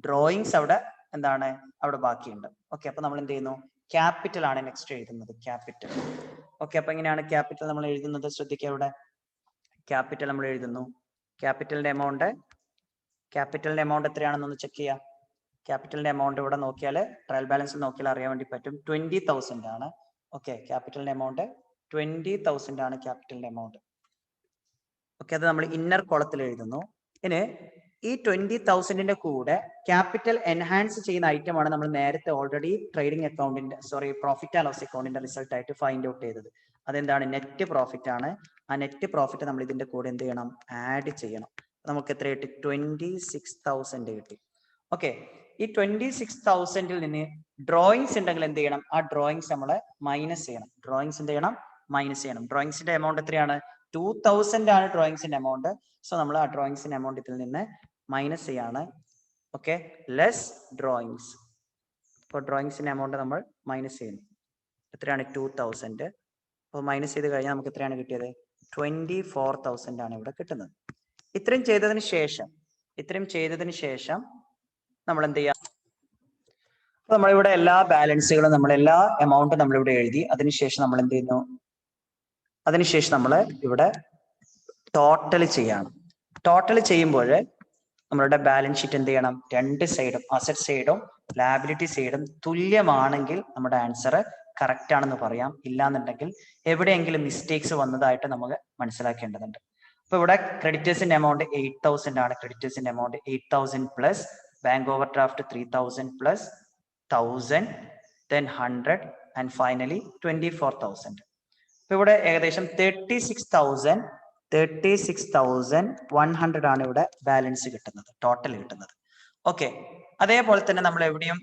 ഡ്രോയിങ്സ് അവിടെ എന്താണ്? അവിടെ ബാക്കിയുണ്ട്. ഓക്കെ, അപ്പൊ നമ്മൾ എന്ത് ചെയ്യുന്നു? ക്യാപിറ്റൽ ആണ് നെക്സ്റ്റ് എഴുതുന്നത്. ക്യാപിറ്റൽ. ഓക്കെ, അപ്പൊ എങ്ങനെയാണ് ക്യാപിറ്റൽ നമ്മൾ എഴുതുന്നത്? ശ്രദ്ധിക്കുക, ഇവിടെ ക്യാപിറ്റൽ നമ്മൾ എഴുതുന്നു. ക്യാപിറ്റലിന്റെ എമൗണ്ട് എത്രയാണെന്നൊന്ന് ചെക്ക് ചെയ്യാം. ക്യാപിറ്റലിന്റെ എമൗണ്ട് ഇവിടെ നോക്കിയാൽ, ട്രയൽ ബാലൻസ് നോക്കിയാൽ അറിയാൻ വേണ്ടി പറ്റും. 20,000 ആണ്. ഓക്കെ, ക്യാപിറ്റലിന്റെ എമൗണ്ട് 20,000 ആണ് ക്യാപിറ്റലിന്റെ എമൗണ്ട്. ഓക്കെ, അത് നമ്മൾ ഇന്നർ കോളത്തിൽ എഴുതുന്നു. ഇനി ഈ 20,000ന്റെ കൂടെ ക്യാപിറ്റൽ എൻഹാൻസ് ചെയ്യുന്ന ഐറ്റം ആണ് നമ്മൾ നേരത്തെ ഓൾറെഡി ട്രേഡിംഗ് അക്കൗണ്ടിന്റെ പ്രോഫിറ്റ് ആൻഡ് ലോസ് അക്കൗണ്ടിന്റെ റിസൾട്ട് ആയിട്ട് ഫൈൻഡ് ഔട്ട് ചെയ്തത്. അതെന്താണ്? നെറ്റ് പ്രോഫിറ്റ് ആണ്. ആ നെറ്റ് പ്രോഫിറ്റ് നമ്മൾ ഇതിന്റെ കൂടെ എന്ത് ചെയ്യണം? ആഡ് ചെയ്യണം. നമുക്ക് എത്ര കിട്ടി? 26,000 കിട്ടി. ഓക്കെ, ഈ 26,000ൽ നിന്ന് ഡ്രോയിങ്സ് ഉണ്ടെങ്കിൽ എന്ത് ചെയ്യണം? ആ ഡ്രോയിങ്സ് നമ്മൾ മൈനസ് ചെയ്യണം. ഡ്രോയിങ്സിന്റെ എമൗണ്ട് എത്രയാണ്? 2,000 ആണ് ഡ്രോയിങ്സിന്റെ എമൗണ്ട്. സോ നമ്മൾ ആ ഡ്രോയിങ്സിന്റെ എമൗണ്ട് ഇതിൽ നിന്ന് മൈനസ് ചെയ്യാണ്. Okay, less drawings. അപ്പോൾ ഡ്രോയിങ്സിന്റെ എമൗണ്ട് നമ്മൾ മൈനസ് ചെയ്യുന്നു. എത്രയാണ്? 2,000. അപ്പോൾ മൈനസ് ചെയ്ത് കഴിഞ്ഞാൽ നമുക്ക് എത്രയാണ് കിട്ടിയത്? 24,000 ആണ് ഇവിടെ കിട്ടുന്നത്. ഇത്രയും ചെയ്തതിന് ശേഷം നമ്മൾ എന്ത് ചെയ്യാം? അപ്പൊ നമ്മളിവിടെ എല്ലാ ബാലൻസുകളും, എല്ലാ എമൗണ്ടും നമ്മളിവിടെ എഴുതി. അതിനുശേഷം നമ്മൾ എന്ത് ചെയ്യുന്നു? അതിനുശേഷം നമ്മൾ ഇവിടെ ടോട്ടൽ ചെയ്യാണ്. ടോട്ടൽ ചെയ്യുമ്പോൾ നമ്മളുടെ ബാലൻസ് ഷീറ്റ് എന്ത് ചെയ്യണം? രണ്ട് സൈഡും, അസറ്റ് സൈഡും ലാബിലിറ്റി സൈഡും തുല്യമാണെങ്കിൽ നമ്മുടെ ആൻസർ കറക്റ്റ് ആണെന്ന് പറയാം. ഇല്ലാന്നുണ്ടെങ്കിൽ എവിടെയെങ്കിലും മിസ്റ്റേക്സ് വന്നതായിട്ട് നമുക്ക് മനസ്സിലാക്കേണ്ടതുണ്ട്. അപ്പൊ ഇവിടെ ക്രെഡിറ്റേഴ്സിന്റെ എമൗണ്ട് 8,000 ആണ്. ക്രെഡിറ്റേഴ്സിന്റെ amount 8,000 plus bank overdraft 3,000 plus 1,000 then 100 and finally 24,000. അപ്പൊ ഇവിടെ ഏകദേശം 36,100 ആണ് ഇവിടെ ബാലൻസ് കിട്ടുന്നത്, ടോട്ടൽ കിട്ടുന്നത്. ഓക്കെ, അതേപോലെ തന്നെ നമ്മൾ എവിടെയും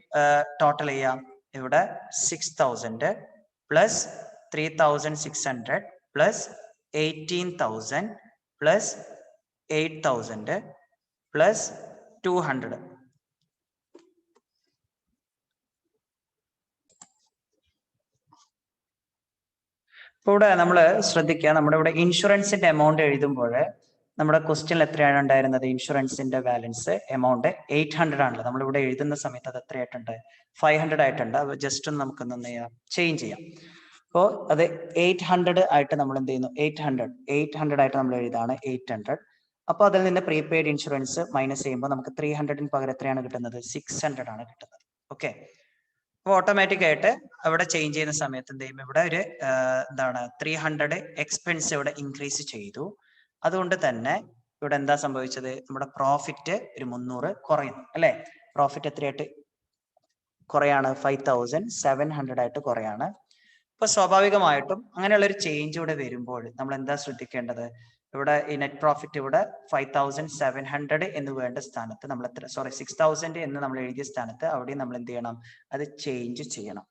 ടോട്ടൽ ചെയ്യാം. ഇവിടെ 6,000 പ്ലസ് 3,600 പ്ലസ് 18,000 പ്ലസ് 8,000 പ്ലസ് 200. ഇപ്പൊ ഇവിടെ നമ്മൾ ശ്രദ്ധിക്കുക, നമ്മുടെ ഇവിടെ ഇൻഷുറൻസിന്റെ എമൗണ്ട് എഴുതുമ്പോൾ നമ്മുടെ ക്വസ്റ്റ്യനിൽ എത്രയാണ് ഉണ്ടായിരുന്നത്? ഇൻഷുറൻസിന്റെ ബാലൻസ് എമൗണ്ട് 800 ആണല്ലോ. നമ്മളിവിടെ എഴുതുന്ന സമയത്ത് അത് എത്രയായിട്ടുണ്ട്? 500 ആയിട്ടുണ്ട്. അത് ജസ്റ്റ് ഒന്ന് നമുക്കൊന്ന് ചേഞ്ച് ചെയ്യാം. അപ്പോൾ അത് 800 ആയിട്ട് നമ്മൾ എന്ത് ചെയ്യുന്നു? 800 ആയിട്ട് നമ്മൾ എഴുതാണ് 800. അപ്പൊ അതിൽ നിന്ന് പ്രീപെയ്ഡ് ഇൻഷുറൻസ് മൈനസ് ചെയ്യുമ്പോൾ നമുക്ക് 300ന് പകരം എത്രയാണ് കിട്ടുന്നത്? 600 ആണ് കിട്ടുന്നത്. ഓക്കെ, അപ്പോൾ ഓട്ടോമാറ്റിക് ആയിട്ട് അവിടെ ചേഞ്ച് ചെയ്യുന്ന സമയത്ത് എന്ത് ചെയ്യും? ഇവിടെ ഒരു 300 എക്സ്പെൻസ് ഇവിടെ ഇൻക്രീസ് ചെയ്തു. അതുകൊണ്ട് തന്നെ ഇവിടെ എന്താ സംഭവിച്ചത്? നമ്മുടെ പ്രോഫിറ്റ് ഒരു 300 കുറയുന്നു അല്ലെ? പ്രോഫിറ്റ് എത്രയായിട്ട് കുറയാണ്? 5,700 ആയിട്ട് കുറയാണ്. അപ്പൊ സ്വാഭാവികമായിട്ടും അങ്ങനെയുള്ള ഒരു ചേഞ്ച് ഇവിടെ വരുമ്പോൾ നമ്മൾ എന്താ ശ്രദ്ധിക്കേണ്ടത്? ഇവിടെ ഈ നെറ്റ് പ്രോഫിറ്റ് ഇവിടെ 5,700 എന്ന് വേണ്ട സ്ഥാനത്ത് നമ്മൾ 6,000 എന്ന് നമ്മൾ എഴുതിയ സ്ഥാനത്ത് അവിടെ നമ്മൾ എന്ത് ചെയ്യണം? അത് ചേഞ്ച് ചെയ്യണം.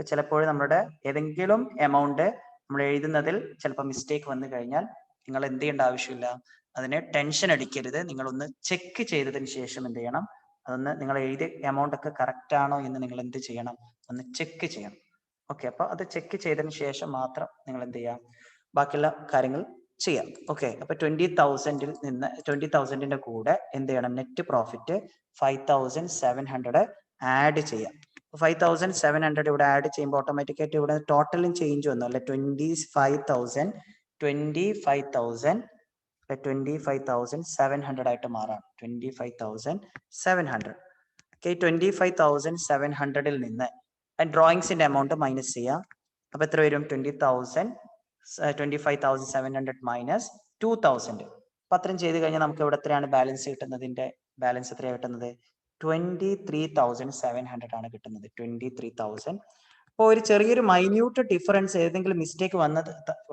ചിലപ്പോൾ നമ്മുടെ ഏതെങ്കിലും എമൗണ്ട് നമ്മൾ എഴുതുന്നതിൽ ചിലപ്പോൾ മിസ്റ്റേക്ക് വന്നു കഴിഞ്ഞാൽ നിങ്ങൾ എന്ത് ചെയ്യേണ്ട ആവശ്യമില്ല, അതിനെ ടെൻഷൻ അടിക്കരുത്. നിങ്ങളൊന്ന് ചെക്ക് ചെയ്തതിന് ശേഷം എന്ത് ചെയ്യണം? അതൊന്ന് നിങ്ങൾ എഴുതിയ എമൗണ്ട് ഒക്കെ കറക്റ്റ് ആണോ എന്ന് നിങ്ങൾ എന്ത് ചെയ്യണം? ഒന്ന് ചെക്ക് ചെയ്യണം. ഓക്കെ, അപ്പൊ അത് ചെക്ക് ചെയ്തതിന് ശേഷം മാത്രം നിങ്ങൾ എന്ത് ചെയ്യാം? ബാക്കിയുള്ള കാര്യങ്ങൾ ചെയ്യാം. ഓക്കെ, അപ്പൊ 20,000ൽ നിന്ന് 20,000ന്റെ കൂടെ എന്ത് ചെയ്യണം? നെറ്റ് പ്രോഫിറ്റ് 5,700 ആഡ് ചെയ്യാം. 5,700 ഇവിടെ ആഡ് ചെയ്യുമ്പോൾ ഓട്ടോമാറ്റിക് ആയിട്ട് ഇവിടെ ടോട്ടലും ചേഞ്ച് വന്നു അല്ലെ? 25,700 ആയിട്ട് മാറാം. 25,700. ഓക്കെ, 25,700ൽ നിന്ന് ഡ്രോയിങ്സിന്റെ എമൗണ്ട് മൈനസ് ചെയ്യാം. അപ്പൊ എത്ര വരും? 25,700 മൈനസ് 2,000. അപ്പൊ അത്രയും ചെയ്ത് കഴിഞ്ഞാൽ നമുക്ക് ഇവിടെ എത്രയാണ് ബാലൻസ് കിട്ടുന്നതിന്റെ ബാലൻസ് എത്രയാണ് കിട്ടുന്നത്? 23,700 ആണ് കിട്ടുന്നത്. 23,000. അപ്പോൾ ഒരു ചെറിയൊരു മൈന്യൂട്ട് ഡിഫറൻസ് ഏതെങ്കിലും മിസ്റ്റേക്ക്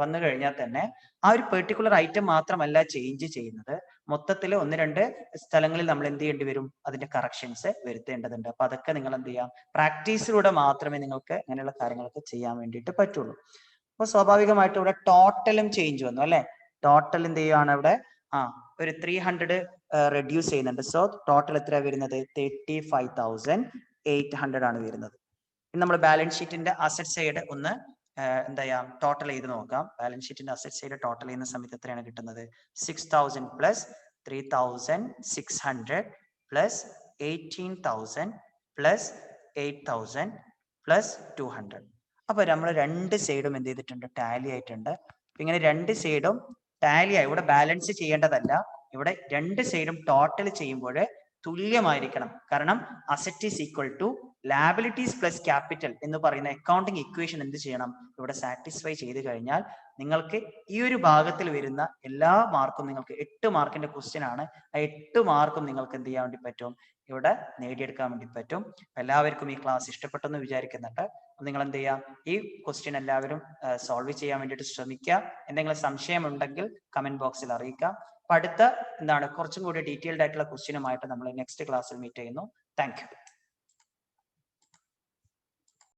വന്നു കഴിഞ്ഞാൽ തന്നെ ആ ഒരു പെർട്ടിക്കുലർ ഐറ്റം മാത്രമല്ല ചേഞ്ച് ചെയ്യുന്നത്, മൊത്തത്തിൽ 1-2 സ്ഥലങ്ങളിൽ നമ്മൾ എന്ത് ചെയ്യേണ്ടി വരും, അതിന്റെ കറക്ഷൻസ് വരുത്തേണ്ടതുണ്ട്. അപ്പൊ അതൊക്കെ നിങ്ങൾ എന്ത് ചെയ്യാം, പ്രാക്ടീസിലൂടെ മാത്രമേ നിങ്ങൾക്ക് അങ്ങനെയുള്ള കാര്യങ്ങളൊക്കെ ചെയ്യാൻ വേണ്ടിയിട്ട് പറ്റുള്ളൂ. അപ്പൊ സ്വാഭാവികമായിട്ടും ഇവിടെ ടോട്ടലും ചേഞ്ച് വന്നു അല്ലെ. ടോട്ടൽ എന്ത് ചെയ്യുകയാണ് ഇവിടെ ഒരു 300 റെഡ്യൂസ് ചെയ്യുന്നുണ്ട്. സോ ടോട്ടൽ എത്ര വരുന്നത്, 35,800 ആണ് വരുന്നത്. നമ്മൾ ബാലൻസ് ഷീറ്റിന്റെ അസറ്റ് സൈഡ് ഒന്ന് എന്താ ചെയ്യാം, ടോട്ടൽ ചെയ്ത് നോക്കാം. ബാലൻസ് ഷീറ്റിന്റെ അസറ്റ് സൈഡ് ടോട്ടൽ ചെയ്യുന്ന സമയത്ത് എത്രയാണ് കിട്ടുന്നത്, 6,000 പ്ലസ് 3,600 പ്ലസ് 18,000 പ്ലസ് 8,000 പ്ലസ് 200. അപ്പൊ നമ്മൾ രണ്ട് സൈഡും എന്ത് ചെയ്തിട്ടുണ്ട്, ടാലി ആയിട്ടുണ്ട്. ഇങ്ങനെ രണ്ട് സൈഡും ടാലി ആയി. ഇവിടെ ബാലൻസ് ചെയ്യേണ്ടതല്ല, ഇവിടെ രണ്ട് സൈഡും ടോട്ടൽ ചെയ്യുമ്പോൾ തുല്യമായിരിക്കണം. കാരണം asset is equal to liabilities plus capital എന്ന് പറയുന്ന അക്കൗണ്ടിങ് ഇക്വേഷൻ എന്ത് ചെയ്യണം, ഇവിടെ സാറ്റിസ്ഫൈ ചെയ്ത് കഴിഞ്ഞാൽ നിങ്ങൾക്ക് ഈ ഒരു ഭാഗത്തിൽ വരുന്ന എല്ലാ മാർക്കും, നിങ്ങൾക്ക് 8 മാർക്കിന്റെ ക്വസ്റ്റ്യൻ ആണ്, ആ 8 മാർക്കും നിങ്ങൾക്ക് എന്ത് ചെയ്യാൻ വേണ്ടി പറ്റും, ഇവിടെ നേടിയെടുക്കാൻ വേണ്ടി പറ്റും. എല്ലാവർക്കും ഈ ക്ലാസ് ഇഷ്ടപ്പെട്ടെന്ന് വിചാരിക്കുന്നുണ്ട്. നിങ്ങൾ എന്ത് ചെയ്യാം, ഈ ക്വസ്റ്റ്യൻ എല്ലാവരും സോൾവ് ചെയ്യാൻ വേണ്ടിയിട്ട് ശ്രമിക്കുക. എന്തെങ്കിലും സംശയം ഉണ്ടെങ്കിൽ കമന്റ് ബോക്സിൽ അറിയിക്കാം. അപ്പൊ അടുത്ത കുറച്ചും കൂടി ഡീറ്റെയിൽഡ് ആയിട്ടുള്ള ക്വസ്റ്റ്യനുമായിട്ട് നമ്മൾ നെക്സ്റ്റ് ക്ലാസ്സിൽ മീറ്റ് ചെയ്യുന്നു. Thank you.